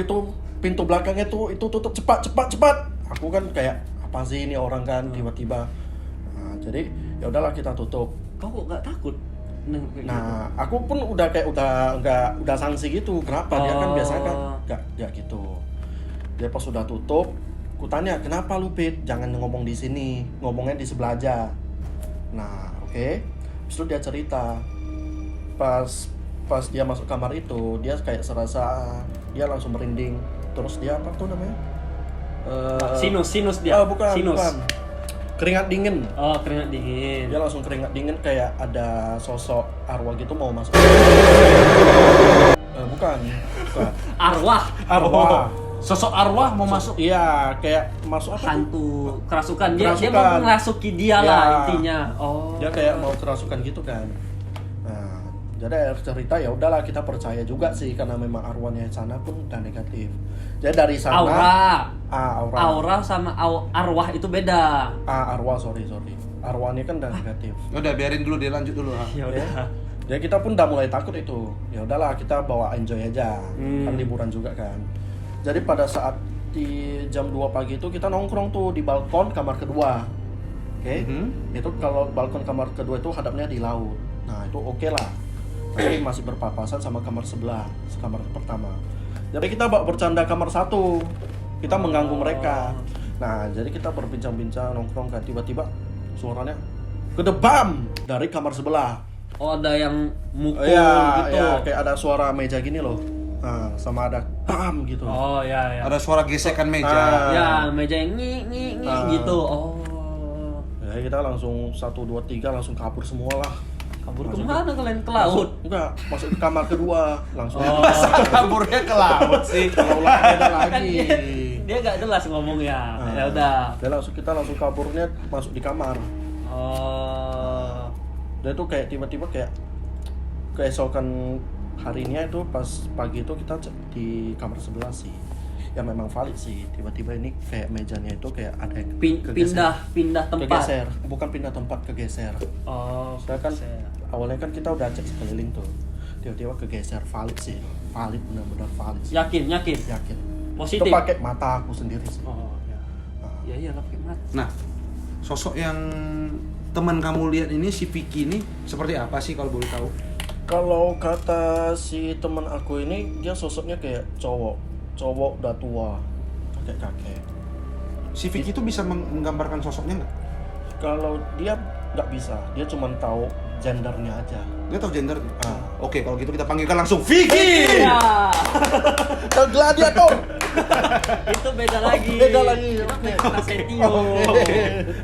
pintu belakangnya itu tutup cepat. Aku kan kayak apa sih ini orang kan tiba-tiba. Nah, jadi ya udahlah kita tutup. Kau kok gak takut? Nah, aku pun udah kayak udah sanksi gitu. Kenapa? Dia kan biasanya kan enggak gitu. Dia pas sudah tutup, ku tanya, "Kenapa lu, Pit? Jangan ngomong di sini, ngomongnya di sebelah aja." Nah, oke. Habis itu dia cerita. Pas dia masuk kamar itu, dia kayak serasa dia langsung merinding. Terus dia apa tuh namanya? Sinus dia. Bukan. Keringat dingin. Oh, keringat dingin. Dia langsung keringat dingin kayak ada sosok arwah gitu mau masuk. Bukan. Arwah. Sosok arwah mau masuk. Iya, kayak masuk apa? Hantu kerasukan. Dia Kerasukan. mau ngerasuki dia Ya. lah intinya. Oh. Dia kayak mau kerasukan gitu kan. Nah, jadi akhir cerita ya udahlah kita percaya juga sih karena memang arwahnya sana pun udah negatif. Jadi dari sana aura. Aura sama arwah itu beda. Arwah sorry. Arwahnya kan udah negatif. Udah biarin dulu dia lanjut dulu. Ya udah. Jadi kita pun udah mulai takut itu. Ya udahlah, kita bawa enjoy aja. Kan liburan juga kan. Jadi pada saat di jam 2 pagi itu kita nongkrong tuh di balkon kamar kedua. Oke. Itu kalau balkon kamar kedua itu hadapnya di laut. Nah, itu oke lah. Tapi masih berpapasan sama kamar sebelah, kamar pertama. Jadi kita bercanda kamar satu. Kita mengganggu mereka. Nah, jadi kita berbincang-bincang nongkrong kan, tiba-tiba suaranya kedebam dari kamar sebelah. Oh, ada yang mukul Iya, gitu. ya, kayak ada suara meja gini loh. Nah, sama ada bam gitu. Oh, ya. Ada suara gesekan meja. Ya, meja yang ngi gitu. Oh. Ya, kita langsung 1 2 3 langsung kabur semua lah. Kabur kemana kalian? Ke laut? Enggak, masuk ke kamar kedua langsung. Masa kaburnya ke laut sih? Kalau lah beda Kan lagi. dia gak jelas ngomongnya. Ya udah. Kita langsung kaburnya masuk di kamar. Oh. Dan itu kayak tiba-tiba kayak keesokan harinya itu pas pagi itu kita cek di kamar sebelah sih. Ya memang valid sih. Tiba-tiba ini kayak mejanya itu kayak ada yang Pindah tempat. kegeser. Bukan pindah tempat, kegeser. Oh, Saya kan kegeser. awalnya kan kita udah cek sekeliling tuh. Tiba-tiba kegeser, valid sih. Valid, benar-benar valid sih. Yakin. Yakin. Positif. Itu pakai mata aku sendiri sih. Oh, ya. Ya iyalah pakai mata. Nah, sosok yang teman kamu lihat ini, si Vicky ini seperti apa sih kalau boleh tahu? Kalau kata si teman aku ini, dia sosoknya kayak cowok udah tua, kakek-kakek. Si Vicky itu bisa menggambarkan sosoknya nggak? Kalau dia nggak bisa, dia cuma tahu gendernya aja. Dia tahu gender? Oke, kalau gitu kita panggilkan langsung Vicky! Ya. Kalau gladiator, Itu beda lagi. beda lagi. Kita Oke. kena setio.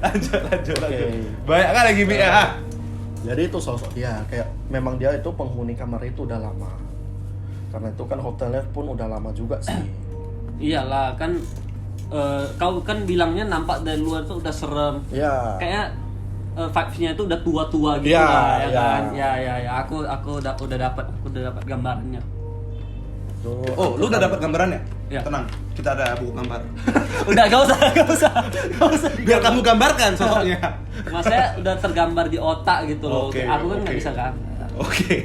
lanjut. Oke. Banyak kan lagi Bi ya? Jadi itu sosok dia, kayak memang dia itu penghuni kamar itu udah lama. Karena itu kan hotelnya pun udah lama juga sih. Iyalah kan kau kan bilangnya nampak dari luar tuh udah serem. Ya. Kayak vibes-nya itu udah tua-tua gitu Ya, lah, ya ya. kan? Ya. Aku udah dapat gambarnya. Tuh, Oh, lu udah dapat gambarannya? Ya. Tenang, kita ada buku gambar. Udah gak usah. Biar kamu gambarkan sosoknya. Maksudnya udah tergambar di otak gitu loh. Oke, Aku kan nggak oke. bisa gambar. Oke.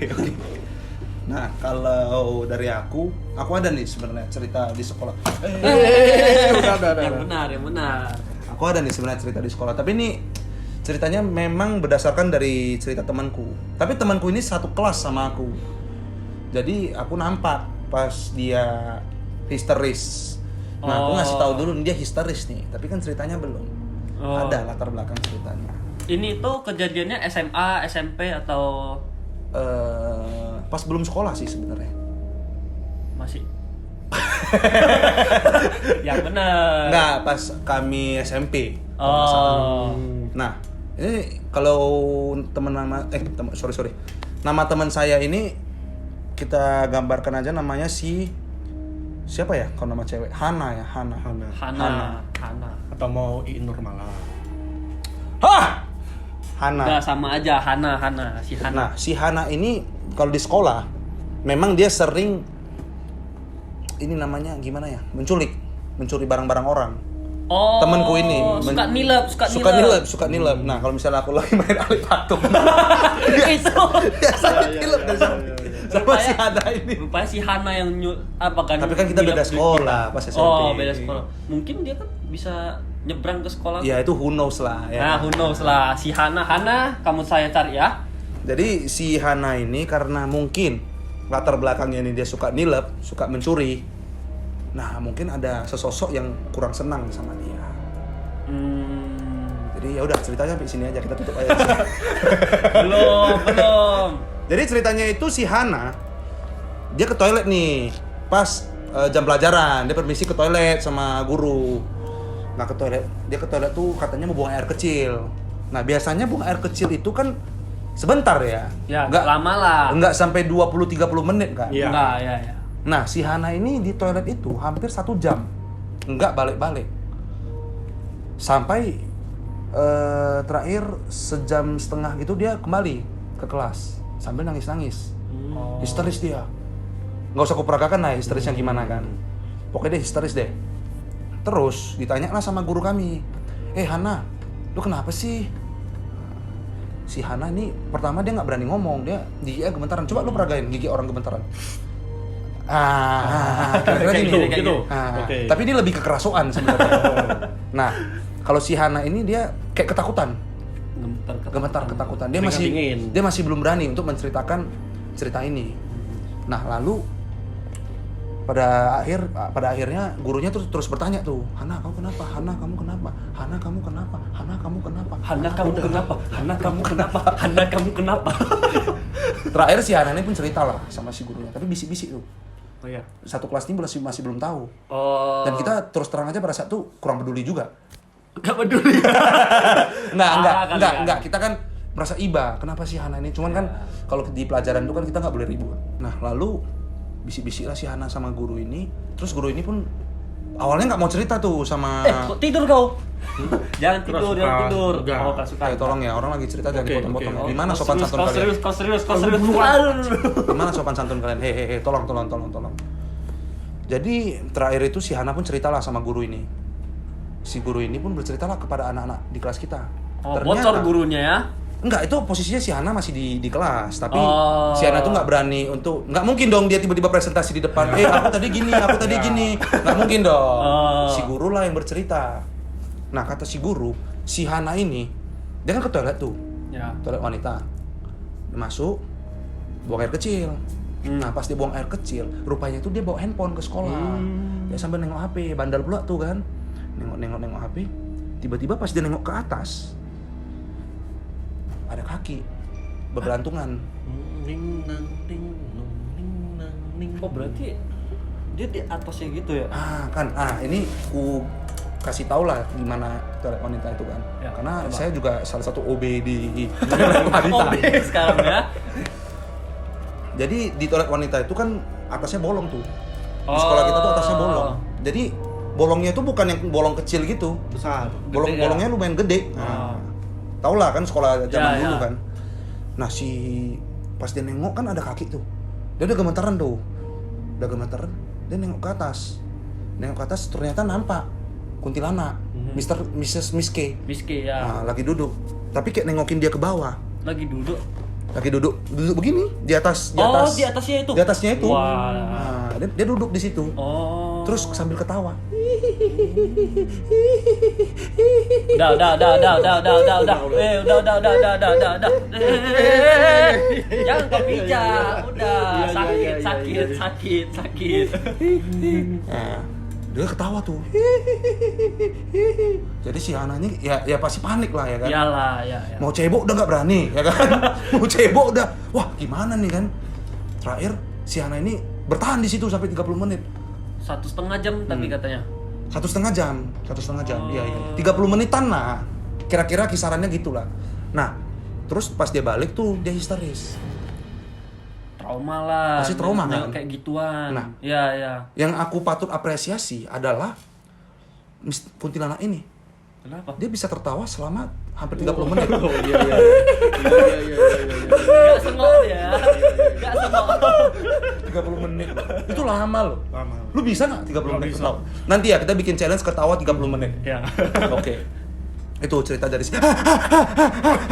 Nah, kalau dari aku ada nih sebenarnya cerita di sekolah. udah. Yang benar. Aku ada nih sebenarnya cerita di sekolah, tapi ini ceritanya memang berdasarkan dari cerita temanku. Tapi temanku ini satu kelas sama aku. Jadi aku nampak pas dia histeris. Nah, aku ngasih tahu dulu dia histeris nih, tapi kan ceritanya belum. Oh. Ada latar belakang ceritanya. Ini tuh kejadiannya SMA, SMP atau Pas belum sekolah sih sebenarnya. masih? Yang benar. Enggak, pas kami SMP. Oh. Nah, ini kalau sorry. Nama teman saya ini kita gambarkan aja namanya siapa ya? Kalau nama cewek Hana ya, Hana. Hana. Atau mau Iin Nurmala. Hah! Hana. Udah sama aja Hana. Si Hana. Nah, si Hana ini kalau di sekolah memang dia sering ini namanya gimana ya? Mencuri barang-barang orang. Oh. Temanku ini suka nilep. suka nilep. Nah, kalau misalnya aku lagi main alih patung. Itu. Biasanya nilep dari samping. Sama si Hana ini. Rupanya si Hana yang apa kan? Tapi kan kita beda nilep sekolah kita. pas SMP. Oh, beda sekolah. Mungkin dia kan bisa nyebrang ke sekolah. Ya itu who knows lah ya. Nah, who knows lah. Si Hana, kamu saya cari ya. Jadi si Hana ini karena mungkin latar belakangnya ini dia suka nilep, suka mencuri. Nah, mungkin ada sesosok yang kurang senang sama dia. Jadi ya udah ceritanya sampai sini aja, kita tutup aja. Belum. Jadi ceritanya itu si Hana dia ke toilet nih pas jam pelajaran, dia permisi ke toilet sama guru. Nah, dia ke toilet tuh katanya mau buang air kecil. Nah, biasanya buang air kecil itu kan sebentar ya. Ya, nggak lama lah. Enggak sampai 20-30 menit kan. Iya. Enggak, ya. Nah, si Hana ini di toilet itu hampir 1 jam. Enggak balik-balik. Sampai terakhir sejam setengah gitu dia kembali ke kelas sambil nangis-nangis. Histeris dia. Nggak usah kuperagakan lah histerisnya gimana kan. Pokoknya dia histeris deh. Terus ditanya lah sama guru kami. Hana, lu kenapa sih? si Hana ini pertama dia nggak berani ngomong, dia giginya gemetaran. Coba lu peragain gigi orang gemetaran. Kira-kira Kayak gini. gitu. Oke. Tapi dia lebih kekerasuan sebenarnya. Nah, kalau si Hana ini dia kayak ketakutan, gemetar ketakutan. Dia masih belum berani untuk menceritakan cerita ini. Nah, lalu pada akhirnya gurunya terus bertanya tuh, Hana kamu kenapa? Hana kamu kenapa? Hana kamu kenapa? Hana kamu kenapa? Hana kamu kenapa? Hana kamu kenapa? Hana kamu kenapa? Terakhir si Hana ini pun cerita lah sama si gurunya, tapi bisik-bisik tuh. Oh iya. Satu kelas ini masih belum tahu. Oh. Dan kita terus terang aja pada saat itu kurang peduli juga. Gak peduli. Enggak. Kita kan merasa iba. Kenapa sih Hana ini? Cuman kan kalau di pelajaran itu kan kita nggak boleh ribut. Nah, lalu bisik-bisik lah si Hana sama guru ini. Terus guru ini pun awalnya nggak mau cerita tuh sama. Kok tidur kau? Jangan tidur. Enggak. Oh, kesukaan. Tolong ya, orang lagi cerita jangan dipotong-potong. Oke. Gimana sopan santun kalian? Kau serius. Gimana sopan santun kalian? Hehehe, tolong. Jadi terakhir itu si Hana pun ceritalah sama guru ini. Si guru ini pun berceritalah kepada anak-anak di kelas kita. Oh, bocor gurunya ya? Enggak, itu posisinya si Hana masih di kelas, tapi si Hana tuh nggak berani nggak mungkin dong dia tiba-tiba presentasi di depan. Aku tadi gini, nggak mungkin dong. Si guru lah yang bercerita. Nah, kata si guru, si Hana ini dia kan ke toilet tuh, toilet wanita. Dia masuk, buang air kecil. Nah, pas dia buang air kecil, rupanya tuh dia bawa handphone ke sekolah. Dia sambil nengok HP, bandel pula tuh kan. Nengok HP. Tiba-tiba pas dia nengok ke atas, ada kaki bergelantungan. Oh, berarti dia di atasnya gitu ya? Ini ku kasih tau lah gimana toilet wanita itu kan. Ya, karena coba. saya juga salah satu OB di toilet wanita. OB sekarang ya? Jadi di toilet wanita itu kan atasnya bolong tuh. Di sekolah kita tuh atasnya bolong. Jadi bolongnya itu bukan yang bolong kecil gitu. Besar. Bolongnya lumayan gede. Nah, tau lah kan sekolah zaman dulu kan. Nah, pas dia nengok kan ada kaki tuh. Dia udah gemetaran tuh. Dia nengok ke atas. Ternyata nampak kuntilanak. Mrs. Miss K. Miss K ya. Nah, lagi duduk. Tapi kayak nengokin dia ke bawah. Lagi duduk begini di atas. Di atasnya itu. Di atasnya itu. Wah. Nah, dia duduk di situ. Oh. Terus sambil ketawa. Udah. Jangan kau pijak. Udah, sakit. Nah, dia ketawa tuh. Jadi si Hana ini ya pasti panik lah ya kan. Iyalah, ya. Mau cebok udah nggak berani ya kan. Mau cebok udah, wah gimana nih kan. Terakhir si Hana ini bertahan di situ sampai 30 menit. 1,5 jam tapi katanya. 1,5 jam. Iya. 30 menitan lah. Kira-kira kisarannya gitulah. Nah, terus pas dia balik tuh dia histeris. Trauma lah. Pasti trauma kan? Kayak gituan. Nah. Ya. Yang aku patut apresiasi adalah kuntilanak ini. Kenapa? Dia bisa tertawa selama hampir 30 menit. Oh iya. Gak sengok ya. Gak sengok. 30 menit. Itu lama loh. Lama. Lu bisa nggak 30 menit bisa. ketawa? Nanti ya kita bikin challenge ketawa 30 menit. Ya. Oke. Itu cerita dari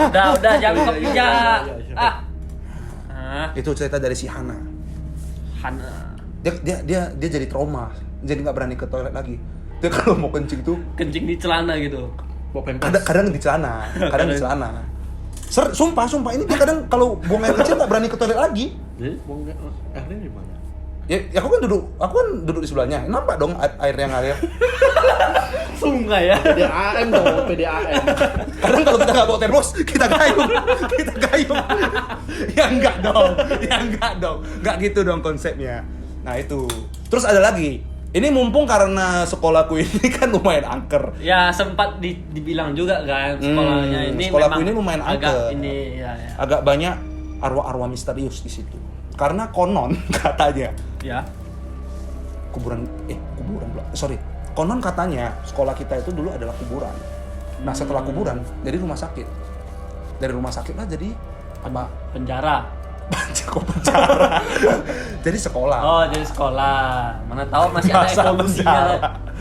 Udah jangan kau pijak. Itu cerita dari si Hana. Dia jadi trauma. Jadi nggak berani ke toilet lagi. Dia kalau mau kencing tuh kencing di celana gitu. kadang di celana. Sumpah ini dia kadang kalau buang air kecil nggak berani ke toilet lagi. Jadi buang airnya di mana? Ya aku kan duduk di sebelahnya. Nampak dong air yang ngalir. Sungai ya. PDAM dong, PDAM. Kadang kalau kita nggak bawa termos, kita gayung. Ya enggak dong. Enggak gitu dong konsepnya. Nah itu. Terus ada lagi. Ini mumpung karena sekolahku ini kan lumayan angker. Ya sempat dibilang juga kan sekolahnya ini. Sekolahku memang ini lumayan agak angker. ini ya. Agak banyak arwah-arwah misterius di situ. Karena konon katanya Ya. kuburan pula. Konon katanya sekolah kita itu dulu adalah kuburan. Nah, setelah kuburan jadi rumah sakit. Dari rumah sakit lah jadi apa? Penjara. penjara. Jadi sekolah. Oh, jadi sekolah. Mana tahu masih ada Masa evolusinya. penjara.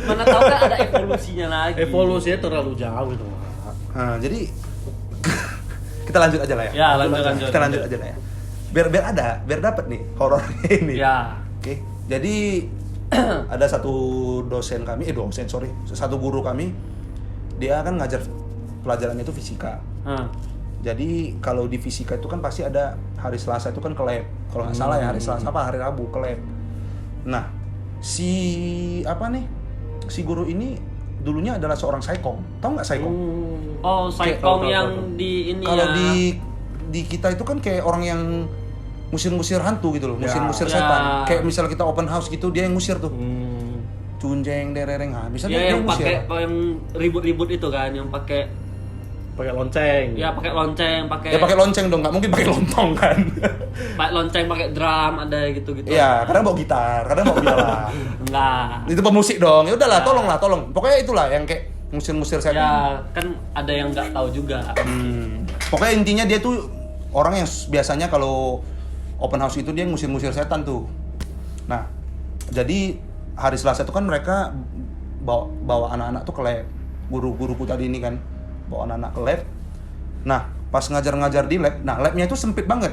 Mana tahu kan ada evolusinya lagi. Evolusinya terlalu jauh itu. Nah, jadi kita kita lanjut aja lah ya. Ya, lanjut. Kita lanjut aja lah ya. Biar dapat nih horor ini. Ya. Oke. Jadi ada satu satu guru kami, dia kan ngajar pelajarannya itu fisika. Jadi kalau di fisika itu kan pasti ada hari Selasa itu kan ke lab. Kalau nggak salah ya hari Selasa apa hari Rabu ke lab. Nah, si guru ini dulunya adalah seorang saikong. Tahu nggak saikong? Oh, saikong yang di ini Kalau ya. di kita itu kan kayak orang yang ngusir-ngusir hantu gitu loh, ngusir-ngusir Ya. setan. Kayak misalnya kita open house gitu, dia yang ngusir tuh. Cunjeng, derereng, misalnya dia yang ngusir. pakai yang ribut-ribut itu kan, yang pakai lonceng. ya pakai lonceng, Ya pakai lonceng dong, nggak mungkin pakai lontong kan. pakai lonceng, pakai drum, ada gitu-gitu. Iya, kadang bawa gitar, kadang bawa biola. Enggak. Itu pemusik dong. Ya udahlah, tolong. Pokoknya itulah yang kayak ngusir-ngusir setan. Ya, kan ada yang nggak tahu juga. Pokoknya intinya dia tuh orang yang biasanya kalau open house itu dia ngusir-ngusir setan tuh. Nah, jadi hari Selasa itu kan mereka bawa anak-anak tuh ke lab. Guru-guruku tadi ini kan bawa anak-anak ke lab. Nah, pas ngajar-ngajar di lab, nah labnya itu sempit banget.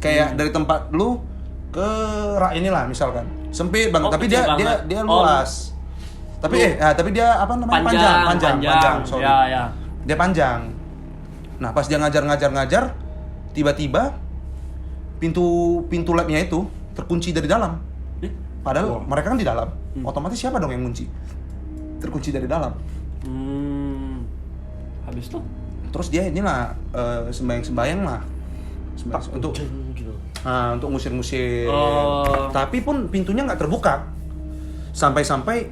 Kayak dari tempat lu ke rak inilah misalkan. Sempit banget, tapi kecil dia banget. luas. Tapi dia apa namanya? Panjang. Sorry. Ya. Dia panjang. Nah, pas dia ngajar, tiba-tiba pintu labnya itu terkunci dari dalam. Padahal mereka kan di dalam. Otomatis siapa dong yang kunci? Terkunci dari dalam. Habis tuh. Terus dia inilah sembayang lah. Untuk gitu. untuk ngusir-ngusir. Oh. Tapi pun pintunya nggak terbuka. Sampai-sampai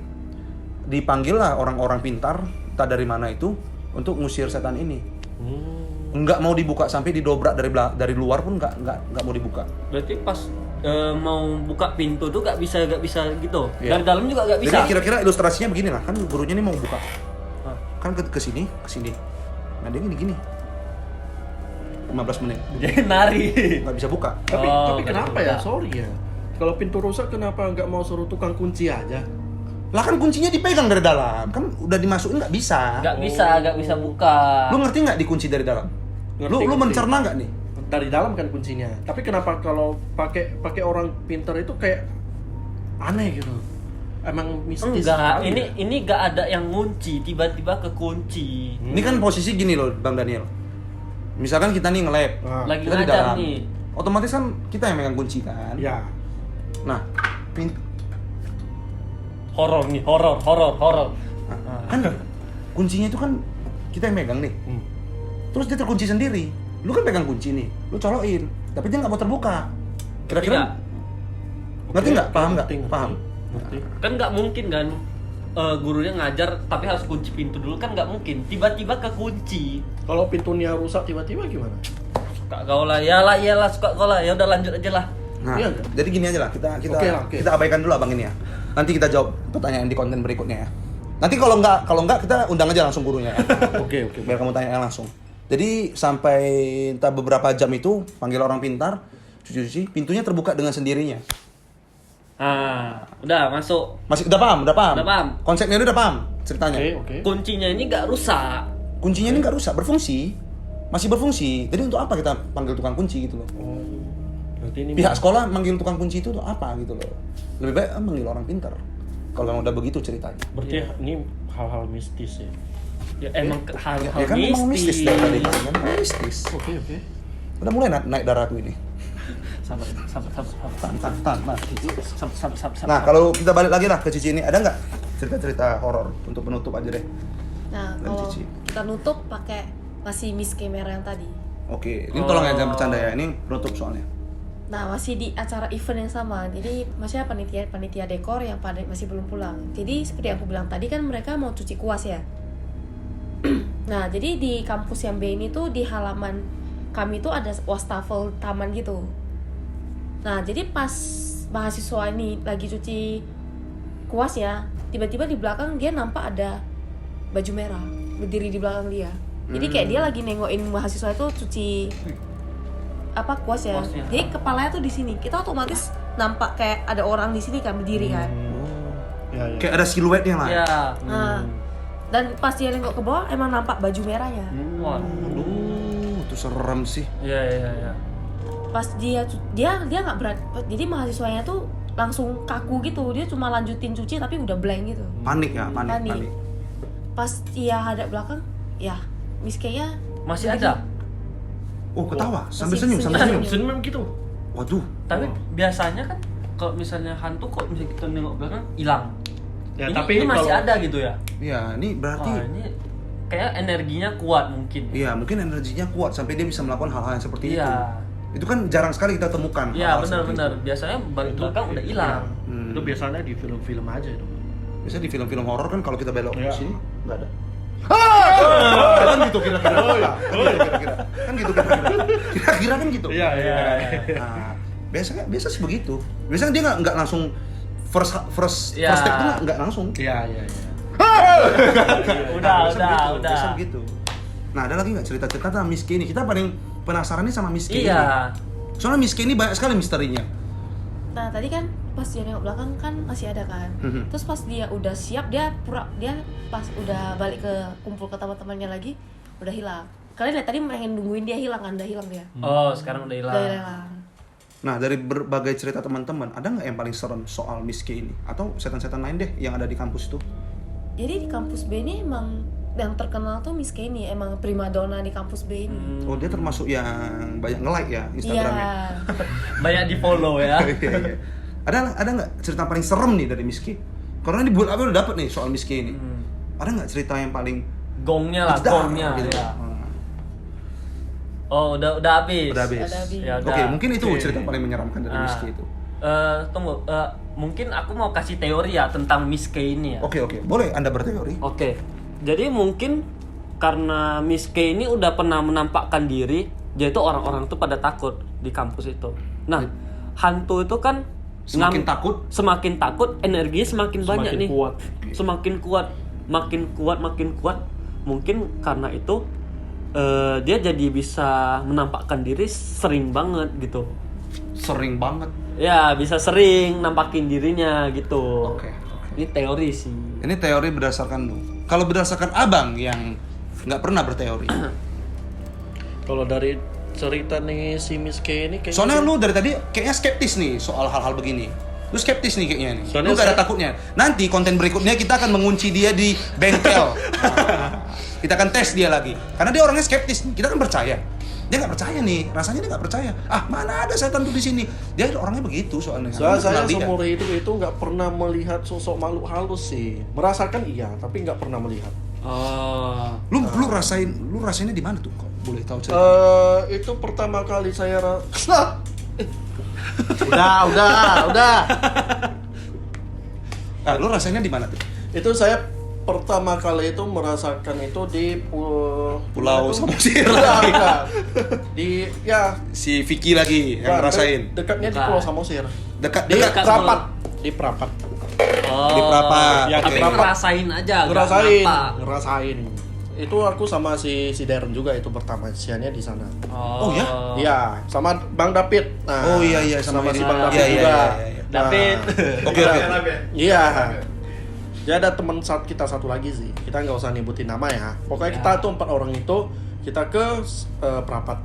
dipanggil lah orang-orang pintar, tak dari mana itu, untuk ngusir setan ini. Nggak mau dibuka, sampai didobrak dari luar pun nggak mau dibuka. Berarti pas mau buka pintu tuh nggak bisa gitu. Iya. Dari dalam juga nggak bisa. Jadi kira-kira ilustrasinya begini lah, kan gurunya ini mau buka. Kan ke sini. Nah, dia gini. 15 menit. Jadi nari. Nggak bisa buka. Tapi nggak kenapa bisa ya? buka. Sorry ya. Kalau pintu rusak kenapa nggak mau suruh tukang kunci aja? Lah kan kuncinya dipegang dari dalam. Kan udah dimasukin nggak bisa. Nggak bisa buka. Lu ngerti nggak dikunci dari dalam? Lu Ngerti. mencerna nggak nih? Dari dalam kan kuncinya. Tapi kenapa kalau pakai orang pintar itu kayak aneh gitu? Emang mistis Enggak, sekali ya? ini nggak ada yang ngunci, tiba-tiba kekunci. Ini kan posisi gini loh, Bang Daniel. Misalkan kita nih nge-lab, Ah, Lagi kita di ngajar dalam. nih. Otomatis kan kita yang megang kunci kan. Ya. Nah, Horor nih, horor. kan kuncinya itu kan kita yang megang nih. Terus dia terkunci sendiri. Lu kan pegang kunci nih, lu colokin, tapi dia nggak mau terbuka. Kira-kira ngerti nggak? Paham nggak? Ngerti. Paham. Ngerti. Kan nggak mungkin kan gurunya ngajar tapi harus kunci pintu dulu, kan nggak mungkin. Tiba-tiba kekunci. Kalau pintunya rusak tiba-tiba gimana? Suka kau lah, iyalah suka kau lah. Ya udah lanjut aja lah. Nah, Iya nggak? jadi gini aja lah, kita Oke. kita abaikan dulu abang ini ya. Nanti kita jawab pertanyaan di konten berikutnya ya. Nanti kalau nggak kita undang aja langsung gurunya ya. Oke. Biar kamu tanya langsung. Jadi sampai entah beberapa jam itu panggil orang pintar, cuci-cuci, pintunya terbuka dengan sendirinya. Udah masuk. Masih udah paham? Udah paham. Konsepnya udah paham ceritanya. Oke. Kuncinya ini nggak rusak. Kuncinya ini nggak rusak, berfungsi. Masih berfungsi. Jadi untuk apa kita panggil tukang kunci gitu loh? Oh. Berarti ini Pihak sekolah manggil tukang kunci itu untuk apa gitu loh? Lebih baik manggil orang pintar. Kalau memang udah begitu ceritanya. berarti ini hal-hal mistis ya. Ya emang hal-hal Ya kan memang mistis dari tadi kan, mistis. Oke. Udah mulai naik darahku ini. Sabar. Tahan. Nah, kalau kita balik lagi lah ke Cici ini, ada nggak cerita-cerita horor untuk penutup aja deh? Nah, Dan kalau Cici. kita nutup pakai masih miss kamera yang tadi. Oke, ini tolong ya jangan bercanda ya. Ini penutup soalnya. Nah, masih di acara event yang sama. Jadi, maksudnya panitia dekor yang masih belum pulang. Jadi, seperti aku bilang tadi kan mereka mau cuci kuas ya. Nah, jadi di kampus yang B ini tuh di halaman kami tuh ada wastafel taman gitu. Nah, jadi pas mahasiswa ini lagi cuci kuas ya, tiba-tiba di belakang dia nampak ada baju merah berdiri di belakang dia. Jadi kayak dia lagi nengokin mahasiswa itu cuci kuas ya. Kuasnya. Jadi kepalanya tuh di sini. Kita otomatis nampak kayak ada orang di sini kan berdiri kan. Ya. Kayak ada siluetnya lah. Ya. Nah, dan pas dia nengok ke bawah emang nampak baju merahnya. Waduh. Itu serem sih. Iya. Pas dia nggak berat, jadi mahasiswanya tuh langsung kaku gitu, dia cuma lanjutin cuci tapi udah blank gitu. Panik ya, panik. Pas dia hadap belakang, ya Miss K-nya Masih ada. Oh, ketawa, sambil Masih senyum. Senyum gitu. Waduh. Tapi biasanya kan kalau misalnya hantu kok misalnya kita nengok belakang hilang. Ya, ini, tapi ini masih kalau- ada gitu ya. Iya, ini berarti Wah, ini kayak energinya kuat mungkin. iya, mungkin energinya kuat sampai dia bisa melakukan hal-hal yang seperti itu. Iya. Itu kan jarang sekali kita temukan. Iya, hal-hal seperti benar-benar. itu. Biasanya balik belakang udah hilang. Itu biasanya di film-film aja itu. Biasanya di film-film horor kan kalau kita belok ke Iya. sini nggak ada. Kan gitu kira-kira. Kan gitu kira-kira. Kira-kira kan gitu. Iya. Nah, biasa sih begitu. Biasanya dia nggak langsung first Iya. step tuh nggak langsung. Iya. Udah. Biasa begitu. Nah, ada lagi nggak cerita-cerita tentang Miss K ini? Kita paling penasaran nih sama Miss K ini. Iya. Soalnya Miss K ini banyak sekali misterinya. Nah tadi kan pas dia nengok belakang kan masih ada kan. Terus pas dia udah siap, dia pas udah balik ke kumpul ke teman-temannya lagi udah hilang. Kalian lihat tadi pengen nungguin dia hilang kan, udah hilang dia. Oh, sekarang udah hilang. Udah hilang. Nah, dari berbagai cerita teman-teman, ada nggak yang paling serem soal Miss K ini? Atau setan-setan lain deh yang ada di kampus itu? Jadi di kampus B ini emang yang terkenal tuh Miss K ini, emang primadona di kampus B ini. Oh, dia termasuk yang banyak nge-like ya Iya. Instagramnya? Banyak di follow ya. Iya. Ada nggak cerita paling serem nih dari Miss K? Karena ini buat apa udah dapet nih soal Miss K ini. Ada nggak cerita yang paling Gongnya lah, jedar gongnya. gitu? Ya. Oh, udah habis. Udah habis. Udah habis. Ya, Oke, udah. mungkin itu Oke. cerita paling menyeramkan dari Miss K itu. Tunggu, mungkin aku mau kasih teori ya tentang Miss K ini ya. Oke, boleh Anda berteori. Oke. Jadi mungkin karena Miss K ini udah pernah menampakkan diri, jadi itu orang-orang tuh pada takut di kampus itu. Nah, hantu itu kan Semakin takut, energinya semakin banyak nih. kuat. Semakin kuat, makin kuat. Mungkin karena itu dia jadi bisa menampakkan diri sering banget gitu. Sering banget. Ya, bisa sering nampakin dirinya gitu. Oke. Ini teori sih. Ini teori berdasarkan lu. Kalau berdasarkan abang yang nggak pernah berteori. Kalau dari cerita nih si Miss K ini kayaknya Soalnya lu dari tadi kayaknya skeptis nih soal hal-hal begini. Lu skeptis nih kayaknya nih. Soalnya Lu gak ada saya- takutnya. Nanti konten berikutnya kita akan mengunci dia di bengkel. Nah, kita akan tes dia lagi. Karena dia orangnya skeptis nih. Kita kan percaya. Dia nggak percaya nih. Rasanya dia nggak percaya. Ah, mana ada setan tuh di sini. Dia orangnya begitu soalnya. Soalnya Karena saya kenal dia. seumur hidup itu nggak pernah melihat sosok makhluk halus sih. Merasakan iya, tapi nggak pernah melihat. Oh. Lu rasainnya di mana tuh? Kok boleh tahu cerita? Itu pertama kali saya udah. Ah, lu rasainnya di mana tuh? Itu saya pertama kali itu merasakan itu di Pulau Samosir Enggak, lagi. enggak. Di ya Si Vicky lagi yang ngerasain. dekatnya di Bukan. Pulau Samosir. Dekat Di dekat Prapat. Di Prapat. Oh. Di Prapat. Ya, Tapi di Prapat. ngerasain aja, nggak Ngerasain, nampak. ngerasain. Itu aku sama si Darren juga itu pertama siannya di sana. Oh, ya? Iya, sama Bang David. Nah, Oh iya sama si ini. Bang David Iya, juga. iya. David. Oke. Iya. Dia ada teman kita satu lagi sih. Kita nggak usah nyebutin nama ya. Pokoknya kita tuh 4 orang itu kita ke Prapat.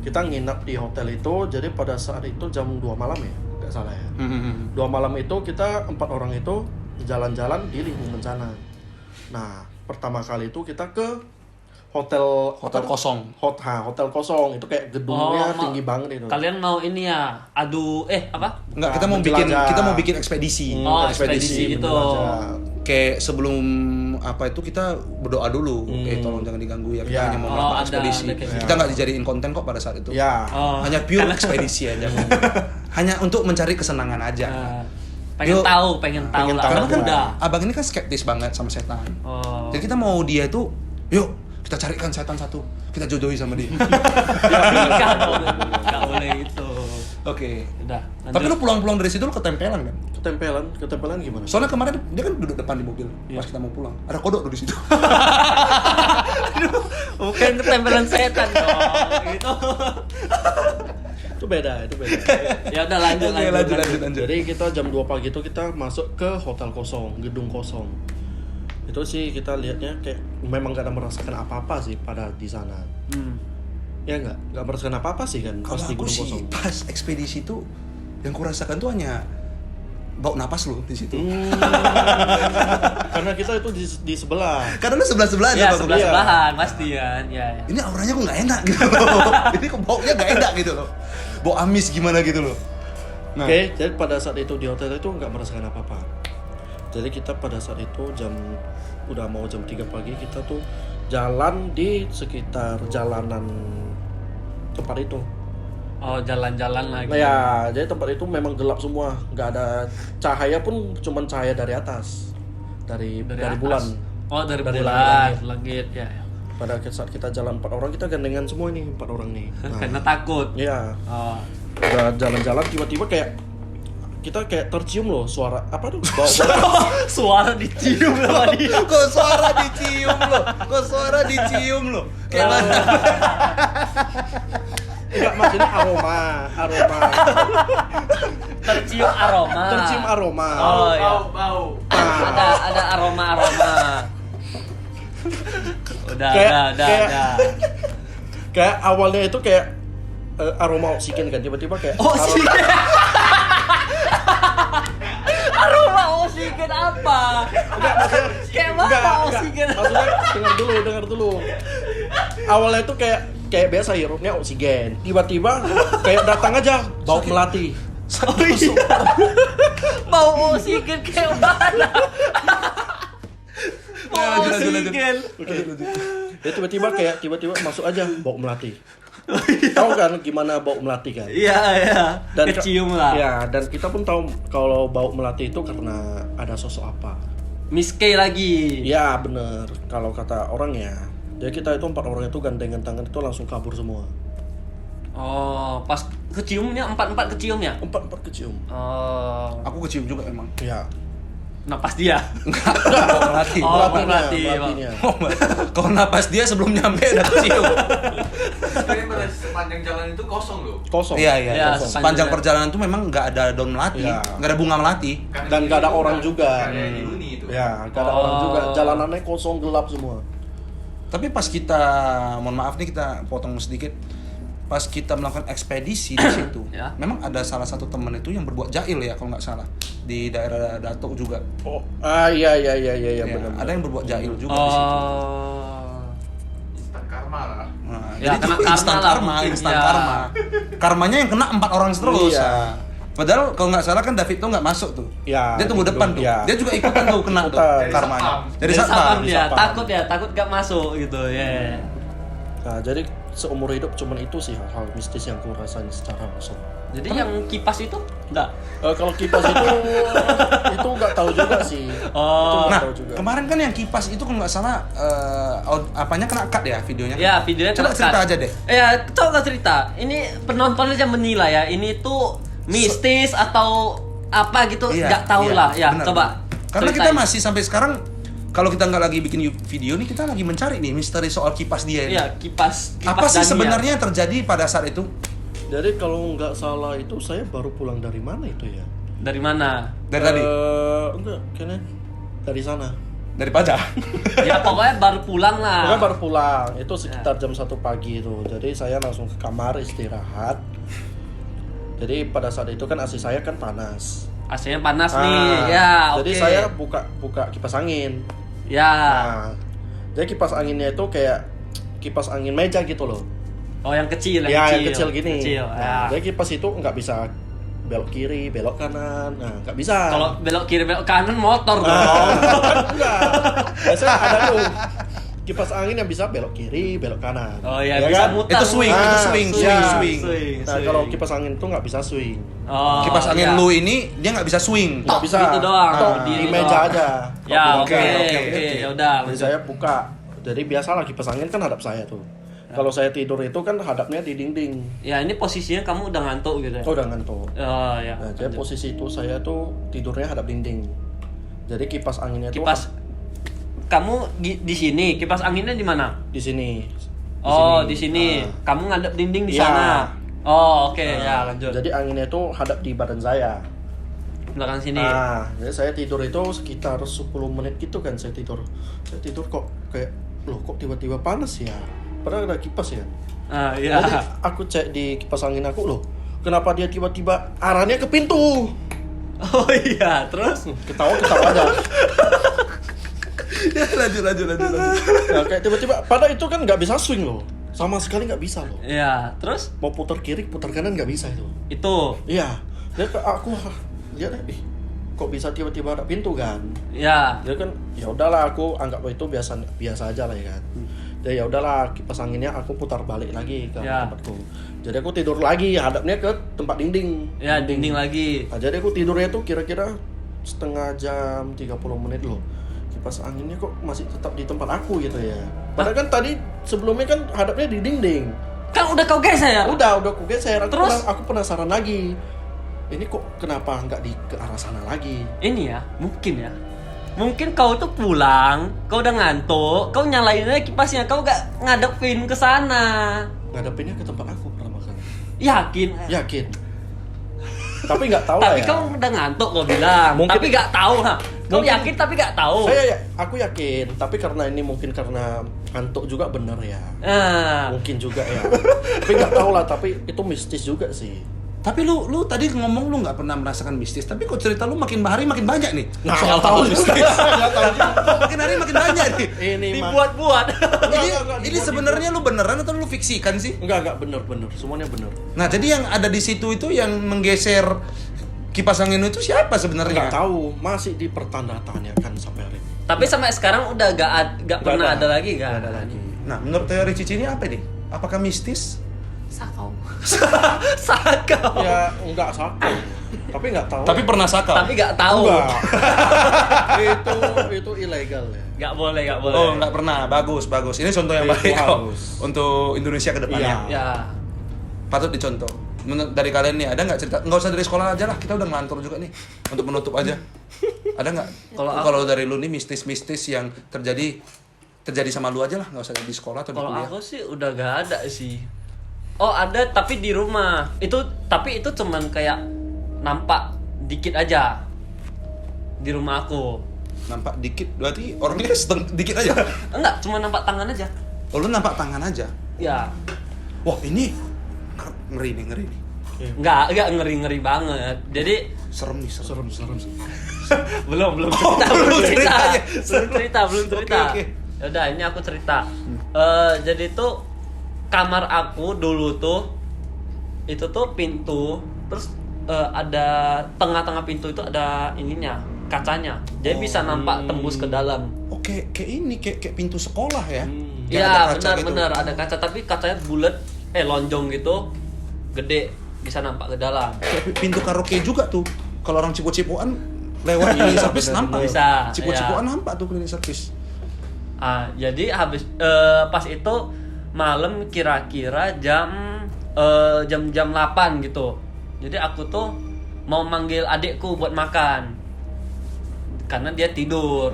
Kita nginap di hotel itu. Jadi pada saat itu jam 2 malam ya, nggak salah ya. 2 malam itu kita 4 orang itu jalan-jalan di lingkungan sana. Nah, pertama kali itu kita ke hotel kosong. hotel kosong itu kayak gedungnya tinggi banget itu. Kalian mau ini ya? Adu apa? Enggak, Nah, menjelajah. kita mau bikin ekspedisi. Oh, ekspedisi gitu. menjelajah. Kayak sebelum apa itu kita berdoa dulu. Tolong jangan diganggu ya. Kita Ya. hanya mau Oh, melakukan ada ekspedisi. kayak gitu. Kita nggak dijadiin konten kok pada saat itu. Ya. Oh. Hanya pure ekspedisi aja. Hanya untuk mencari kesenangan aja. Pengen Yuk. tahu lah. Karena kan Udah. abang ini kan skeptis banget sama setan. Oh. Jadi kita mau dia itu, yuk kita carikan setan satu, kita jodohi sama dia. Nikah dong. Nggak boleh itu. Oke. Udah. Tapi lu pulang-pulang dari situ lu ketempelan kan? Ketempelan gimana? Soalnya kemarin dia kan duduk depan di mobil pas kita mau pulang. Ada kodok tuh di situ. Bukan ketempelan setan dong. Gitu. Itu beda. Ya udah lanjut. Oke, lanjut. Jadi kita jam 2 pagi itu kita masuk ke hotel kosong, gedung kosong. Itu sih kita lihatnya kayak memang gak ada merasakan apa-apa sih pada di sana. Ya nggak merasakan apa-apa sih kan Kalau pas di aku gunung sih kosong. pas ekspedisi itu yang kurasakan tuh hanya bau napas lo di situ. Karena kita itu di sebelah. Karena lu sebelah-sebelah aja Ya, Bang. sebelah-sebelahan pasti kan. Ya. Ini auranya kok nggak enak gitu loh. Ini kok baunya nggak enak gitu loh. Bau amis gimana gitu loh. Nah, Oke, jadi pada saat itu di hotel itu nggak merasakan apa-apa. Jadi kita pada saat itu udah mau jam 3 pagi, kita tuh jalan di sekitar jalanan tempat itu. Oh, jalan-jalan lagi. Nah ya, jadi tempat itu memang gelap semua, nggak ada cahaya pun, cuman cahaya dari atas, dari atas. bulan. Oh, dari Dari bulan, langit. langit ya. Pada saat kita jalan 4 orang, kita gandengan semua ini 4 orang nih. Karena takut. Iya, Oh. udah jalan-jalan tiba-tiba kita kayak tercium loh suara apa tuh? Bau. Suara dicium sama dia. kok suara dicium lo? Kok suara dicium lo? Kayak mana? Enggak, maksudnya aroma. Tercium aroma. Tercium aroma. Oh, iya. Ada aroma. Udah. Kayak awalnya itu kayak aroma oksigen kan, tiba-tiba kayak Oksigen. Aroma oksigen apa? Enggak, maksudnya Kayak mana oksigen? Maksudnya dengar dulu. Awalnya itu kayak biasa hirupnya oksigen. Tiba-tiba kayak datang aja bau melati. Bau oksigen kayak mana? Bau oksigen. Dia tiba-tiba masuk aja bau melati. Tahu kan gimana bau melati kan? Iya. Kecium lah. Ya, dan kita pun tahu kalau bau melati itu karena ada sosok apa. Miss K lagi. Ya, bener. Kalau kata orang ya. Jadi kita itu 4 orang itu gandengan tangan itu langsung kabur semua. Oh, pas keciumnya 4 kecium ya? 4 kecium. Oh. Aku kecium juga emang. Ya. Napas dia. Bau melati. Oh, melati. melatinya. Kalau napas dia sebelum nyampe udah kecium. Tapi pada sepanjang jalan itu kosong loh. Kosong. Iya. Iya, Sepanjang perjalanan tuh memang nggak ada daun melati, Iya. nggak ada bunga melati. Dan nggak ada orang juga. Karena yang dihuni itu. Ya, nggak ada orang juga. Jalanannya kosong, gelap semua. Tapi pas kita, mohon maaf nih kita potong sedikit, pas kita melakukan ekspedisi di situ, Ya. memang ada salah satu teman itu yang berbuat jahil ya kalau nggak salah di daerah Datuk juga. Oh, iya Ya, benar. ada yang berbuat jahil juga di situ. Oh. Instan karma lah. Nah, Ya, jadi kena itu karma instan lah karma, mungkin, instan ya. karma. Karmanya yang kena 4 orang terus. Iya. Nah. Padahal kalau nggak salah kan David tuh nggak masuk tuh. Ya, Dia tunggu depan tuh. ya. Dia juga ikutan tuh kena tuh Ikutan. karmanya. Dari Dari satpam. satpam dia, satpam. takut gak masuk gitu ya. Nah, jadi seumur hidup cuman itu sih hal mistis yang ku rasain secara langsung. Jadi yang kipas itu enggak. Kalau kipas itu nggak tahu juga sih. Oh. Nah, Tahu juga. kemarin kan yang kipas itu kalau nggak salah apanya kena cut ya videonya. Ya, videonya Coba kena cerita cut. aja deh. Ya, coba cerita. Ini penonton aja menilai ya. Ini tuh mistis atau apa gitu, nggak tahu iya, lah. Ya, benar, coba. benar. Karena kita ceritain. masih sampai sekarang kalau kita nggak lagi bikin video nih, kita lagi mencari nih misteri soal kipas dia ini. Iya, kipas Apa sih Dania. sebenarnya yang terjadi pada saat itu? Jadi kalau nggak salah itu saya baru pulang dari mana itu ya? Dari mana? Dari tadi? Enggak, kayaknya dari sana. Dari Padang. Ya pokoknya baru pulang lah. Pokoknya baru pulang, itu sekitar jam 1 pagi itu. Jadi saya langsung ke kamar istirahat. Jadi pada saat itu kan AC saya kan panas. AC-nya panas nih. Ya, oke. Jadi saya buka kipas angin. Ya. Nah, jadi kipas anginnya itu kayak kipas angin meja gitu loh. Oh, yang kecil, Ya, yang kecil gini. Kecil, Nah, ya. jadi kipas itu nggak bisa belok kiri, belok kanan. Nah, nggak bisa. Kalau belok kiri belok kanan motor dong. Enggak. Biasanya ada tuh kipas angin yang bisa belok kiri, belok kanan. Oh iya, Ya bisa kan? muter. Itu swing, Ah, itu swing. Nah, kalau kipas angin itu nggak bisa swing. Oh, Kipas angin iya. lu ini dia nggak bisa swing. Nggak Tok bisa. gitu doang, Tok berdiri di doang. meja aja. Ya, Tok di oke, meja. oke, ya udah. Jadi saya buka. Jadi biasalah kipas angin kan hadap saya tuh. Kalau saya tidur itu kan hadapnya di dinding. Ya, ini posisinya kamu udah ngantuk gitu ya. Oh, udah ngantuk. Oh, ya. Nah, jadi posisi itu saya tuh tidurnya hadap dinding. Jadi kipas anginnya tuh Kipas kamu di sini, kipas anginnya di mana? di sini. Oh, di sini. Nah, Kamu ngadep dinding di Iya. sana. Oh, oke, nah, ya lanjut. Jadi anginnya itu hadap di badan saya. Belakang sini. Nah, jadi saya tidur itu sekitar 10 menit gitu kan saya tidur. Saya tidur kok kayak loh kok tiba-tiba panas ya. padahal ada kipas ya. Iya. Jadi aku cek di kipas angin aku loh, kenapa dia tiba-tiba arahnya ke pintu? Oh iya, terus Ketawa aja. Ya, lanjut. Nah, kayak tiba-tiba, padahal itu kan nggak bisa swing loh, sama sekali nggak bisa loh. iya, terus Mau putar kiri, putar kanan nggak bisa itu. itu Iya, dia aku lihat kok bisa tiba-tiba ada pintu kan? ya. Dia kan ya udahlah, aku anggap itu biasa aja lah ya kan. Ya udahlah, kipas anginnya aku putar balik lagi ke Ya. tempatku. Jadi aku tidur lagi, hadapnya ke tempat dinding. Ya, dinding lagi. Nah, jadi aku tidurnya tuh kira-kira setengah jam 30 menit loh. Kipas anginnya kok masih tetap di tempat aku gitu ya. Padahal kan tadi sebelumnya kan hadapnya di dinding. Kan udah kau geser. Udah aku geser. Terus? Aku penasaran lagi. Ini kok kenapa nggak ke arah sana lagi? Ini ya, mungkin kau tuh pulang, kau udah ngantuk, kau nyalain aja kipasnya, kau gak ngadepin ke sana. Ngadepinnya ke tempat aku pertama kali. Yakin? Yakin. Tapi nggak tahu lah Tapi ya. kau udah ngantuk kau bilang. Mungkin- Tapi gak tahu ha. Kau Mungkin- yakin tapi gak tahu. Aku yakin, tapi karena ini mungkin karena ngantuk juga bener ya. Nah, Mungkin juga ya. Tapi nggak tahu lah, tapi itu mistis juga sih. Tapi lu tadi ngomong lu nggak pernah merasakan mistis, tapi kok cerita lu makin hari makin banyak nih. Nah, soal nggak tahu mistis. Nggak tahu juga. Kok makin hari makin banyak nih. Ini mah dibuat-buat. Ini sebenarnya lu beneran atau lu fiksikan sih? enggak bener, semuanya bener. Nah, jadi yang ada di situ itu yang menggeser kipas angin itu siapa sebenarnya? Nggak tahu, masih dipertandatanyakan sampai hari ini. Tapi sampai sekarang udah gak pernah ada lagi Nggak kan? ada lagi. Nah, menurut teori Cici ini apa nih? Apakah mistis? Sakau. Sakau. Ya enggak sakau, tapi nggak tahu. Tapi pernah sakau. Tapi gak tahu. Enggak. itu ilegal ya. Gak boleh. Oh, nggak pernah. Bagus. Ini contoh yang Itu baik kok harus. untuk Indonesia ke depannya. Iya. Ya. Patut dicontoh. Dari kalian nih ada nggak cerita? Nggak usah dari sekolah aja lah, kita udah ngelantur juga nih untuk menutup aja. Ada nggak? Kalau dari lu nih mistis yang terjadi sama lu aja lah, nggak usah di sekolah atau di Kalau kuliah. aku sih udah gak ada sih. Oh ada tapi di rumah. Tapi itu cuman kayak nampak dikit aja di rumah aku. Nampak dikit, berarti orangnya dikit aja. Enggak, cuma nampak tangan aja. Oh, lu nampak tangan aja. Ya. Wah, ini ngeri nih. Enggak ngeri banget. Jadi Serem nih. belum Oh, cerita. Oke. Yaudah, ini aku cerita. Jadi tuh kamar aku dulu tuh itu tuh pintu, terus ada tengah-tengah pintu itu ada ininya, kacanya. Jadi bisa nampak tembus ke dalam. Oke, kayak pintu sekolah ya. Yang Iya, ada kaca gitu. benar ada kaca, tapi kacanya bulat, lonjong gitu, gede, bisa nampak ke dalam. Kayak pintu karaoke juga tuh. Kalau orang cipo-cipoan lewat cleaning service nampak. Bisa, Cipo-cipoan iya. nampak tuh cleaning service. Jadi habis pas itu malam kira-kira jam 8 gitu. Jadi aku tuh mau manggil adikku buat makan karena dia tidur.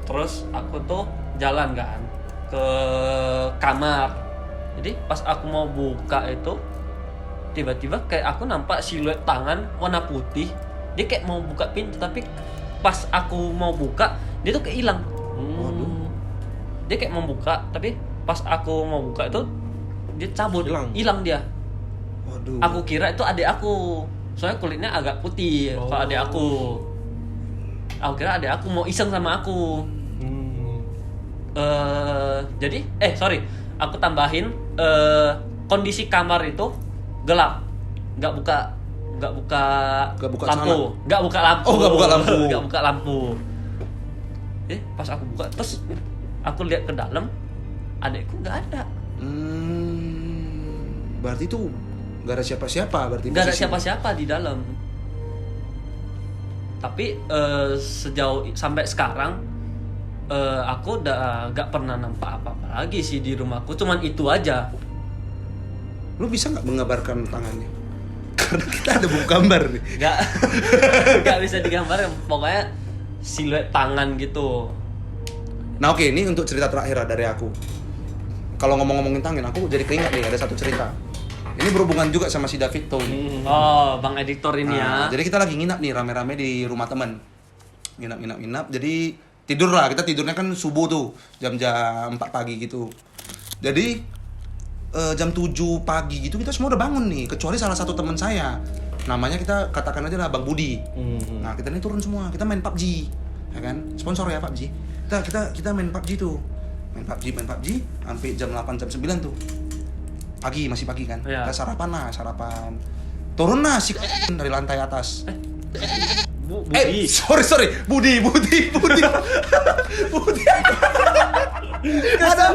Terus aku tuh jalan kan ke kamar. Jadi pas aku mau buka itu tiba-tiba kayak aku nampak siluet tangan warna putih. Dia kayak mau buka pintu, tapi pas aku mau buka dia tuh kayak hilang. Waduh. Dia kayak mau buka, tapi pas aku mau buka itu dia cabut, hilang dia. Waduh. Aku kira itu adik aku, soalnya kulitnya agak putih. Kalau adik aku kira adik aku mau iseng sama aku. Jadi aku tambahin kondisi kamar itu gelap, nggak buka lampu, nggak buka lampu. Oh, nggak buka lampu. Nggak buka lampu. Pas aku buka, terus aku lihat ke dalam, adikku nggak ada. Berarti tuh nggak ada siapa-siapa, berarti Nggak ada posisi. siapa-siapa di dalam. Tapi sejauh sampai sekarang aku udah nggak pernah nampak apa-apa lagi sih di rumahku. Cuman itu aja. Lu bisa nggak mengabarkan tangannya? Karena kita ada buku gambar nih. Nggak bisa digambarkan. Pokoknya siluet tangan gitu. Nah, oke, ini untuk cerita terakhir dari aku. Kalau ngomongin tangan, aku jadi keinget nih ada satu cerita. Ini berhubungan juga sama si David tuh. Oh, Bang Editor ini Nah, ya. jadi kita lagi nginap nih rame-rame di rumah teman. Nginap. Jadi tidur lah, kita tidurnya kan subuh tuh, jam 4 pagi gitu. Jadi jam 7 pagi gitu kita semua udah bangun nih, kecuali salah satu teman saya. Namanya kita katakan aja lah Bang Budi. Nah, kita ini turun semua, kita main PUBG. Ya kan? Sponsor ya PUBG. Kita main PUBG tuh. Main PUBG sampai jam 8 jam 9 tuh. Pagi, masih pagi kan. Iya. Kita sarapan. Turun nasi dari lantai atas. Budi. Sorry, Budi. Ada.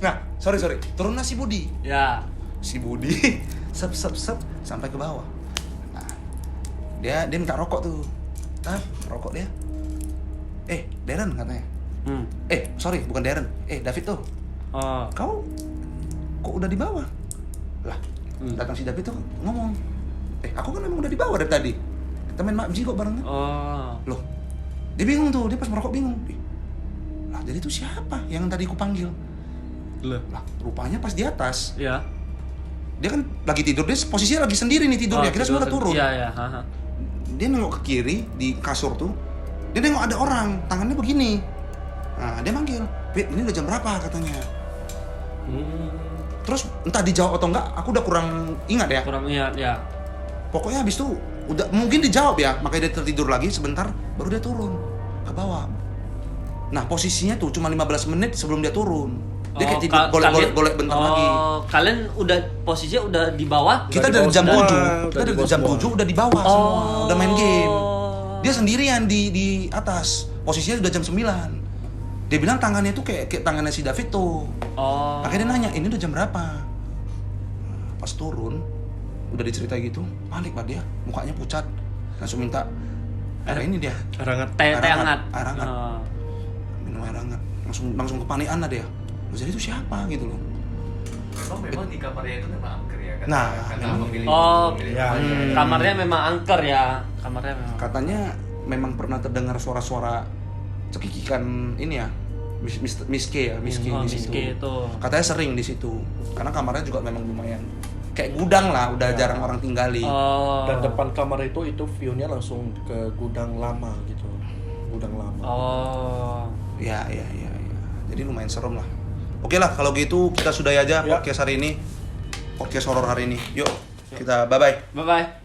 Nah, sorry. Turun nasi Budi. Ya. Si Budi sep sampai ke bawah. Nah, dia minta rokok tuh. Rokok dia. Darren katanya. Sorry, bukan Darren. David tuh. Oh. Kau kok udah di bawah? Lah, datang si David tuh ngomong. Aku kan memang udah di bawah dari tadi. Kita main PUBG kok barengan. Oh. Loh, dia bingung tuh, dia pas merokok bingung. Lah, jadi itu siapa yang tadi ku panggil? Lah, rupanya pas di atas. Ya. Dia kan lagi tidur, dia posisinya lagi sendiri nih tidur, dia kira semua udah turun. Iya. Haha. Dia nengok ke kiri di kasur tuh. Dia nengok ada orang, tangannya begini. Nah, dia manggil, "Pit, ini udah jam berapa?" katanya. Terus entah dijawab atau enggak, aku udah kurang ingat ya. Kurang ingat ya. Pokoknya habis itu udah mungkin dijawab ya, makanya dia tertidur lagi sebentar baru dia turun ke bawah. Nah, posisinya tuh cuma 15 menit sebelum dia turun. Dia kayak tidur golek bentar lagi. Kalian udah posisinya udah di bawah? Kita dari jam 7. Kita dari jam 7 udah di bawah semua, udah main game. Dia sendirian di atas. Posisinya udah jam 9. Dia bilang tangannya tuh kayak tangannya si David tuh. Makanya dia nanya, "Ini udah jam berapa?" Pas turun udah diceritain gitu, panik lah dia, mukanya pucat. Langsung minta air ini dia. Air hangat. Air hangat. Minum air hangat. Langsung kepanikan lah dia. Jadi itu siapa gitu loh. Memang di kamarnya itu memang angker ya kan? Nah, karena memang. memilih Kamarnya memang angker ya. Kamarnya memang. Katanya memang pernah terdengar suara-suara cekikikan ini ya, Miske di situ. Miske itu. Katanya sering di situ. Karena kamarnya juga memang lumayan kayak gudang lah, udah jarang orang tinggali. Dan depan kamar itu view-nya langsung ke gudang lama gitu. Gudang lama. Ya. Jadi lumayan serem lah. Oke lah, kalau gitu kita sudahi aja podcast hari ini. Podcast horor hari ini. Yuk, kita bye-bye. Bye-bye.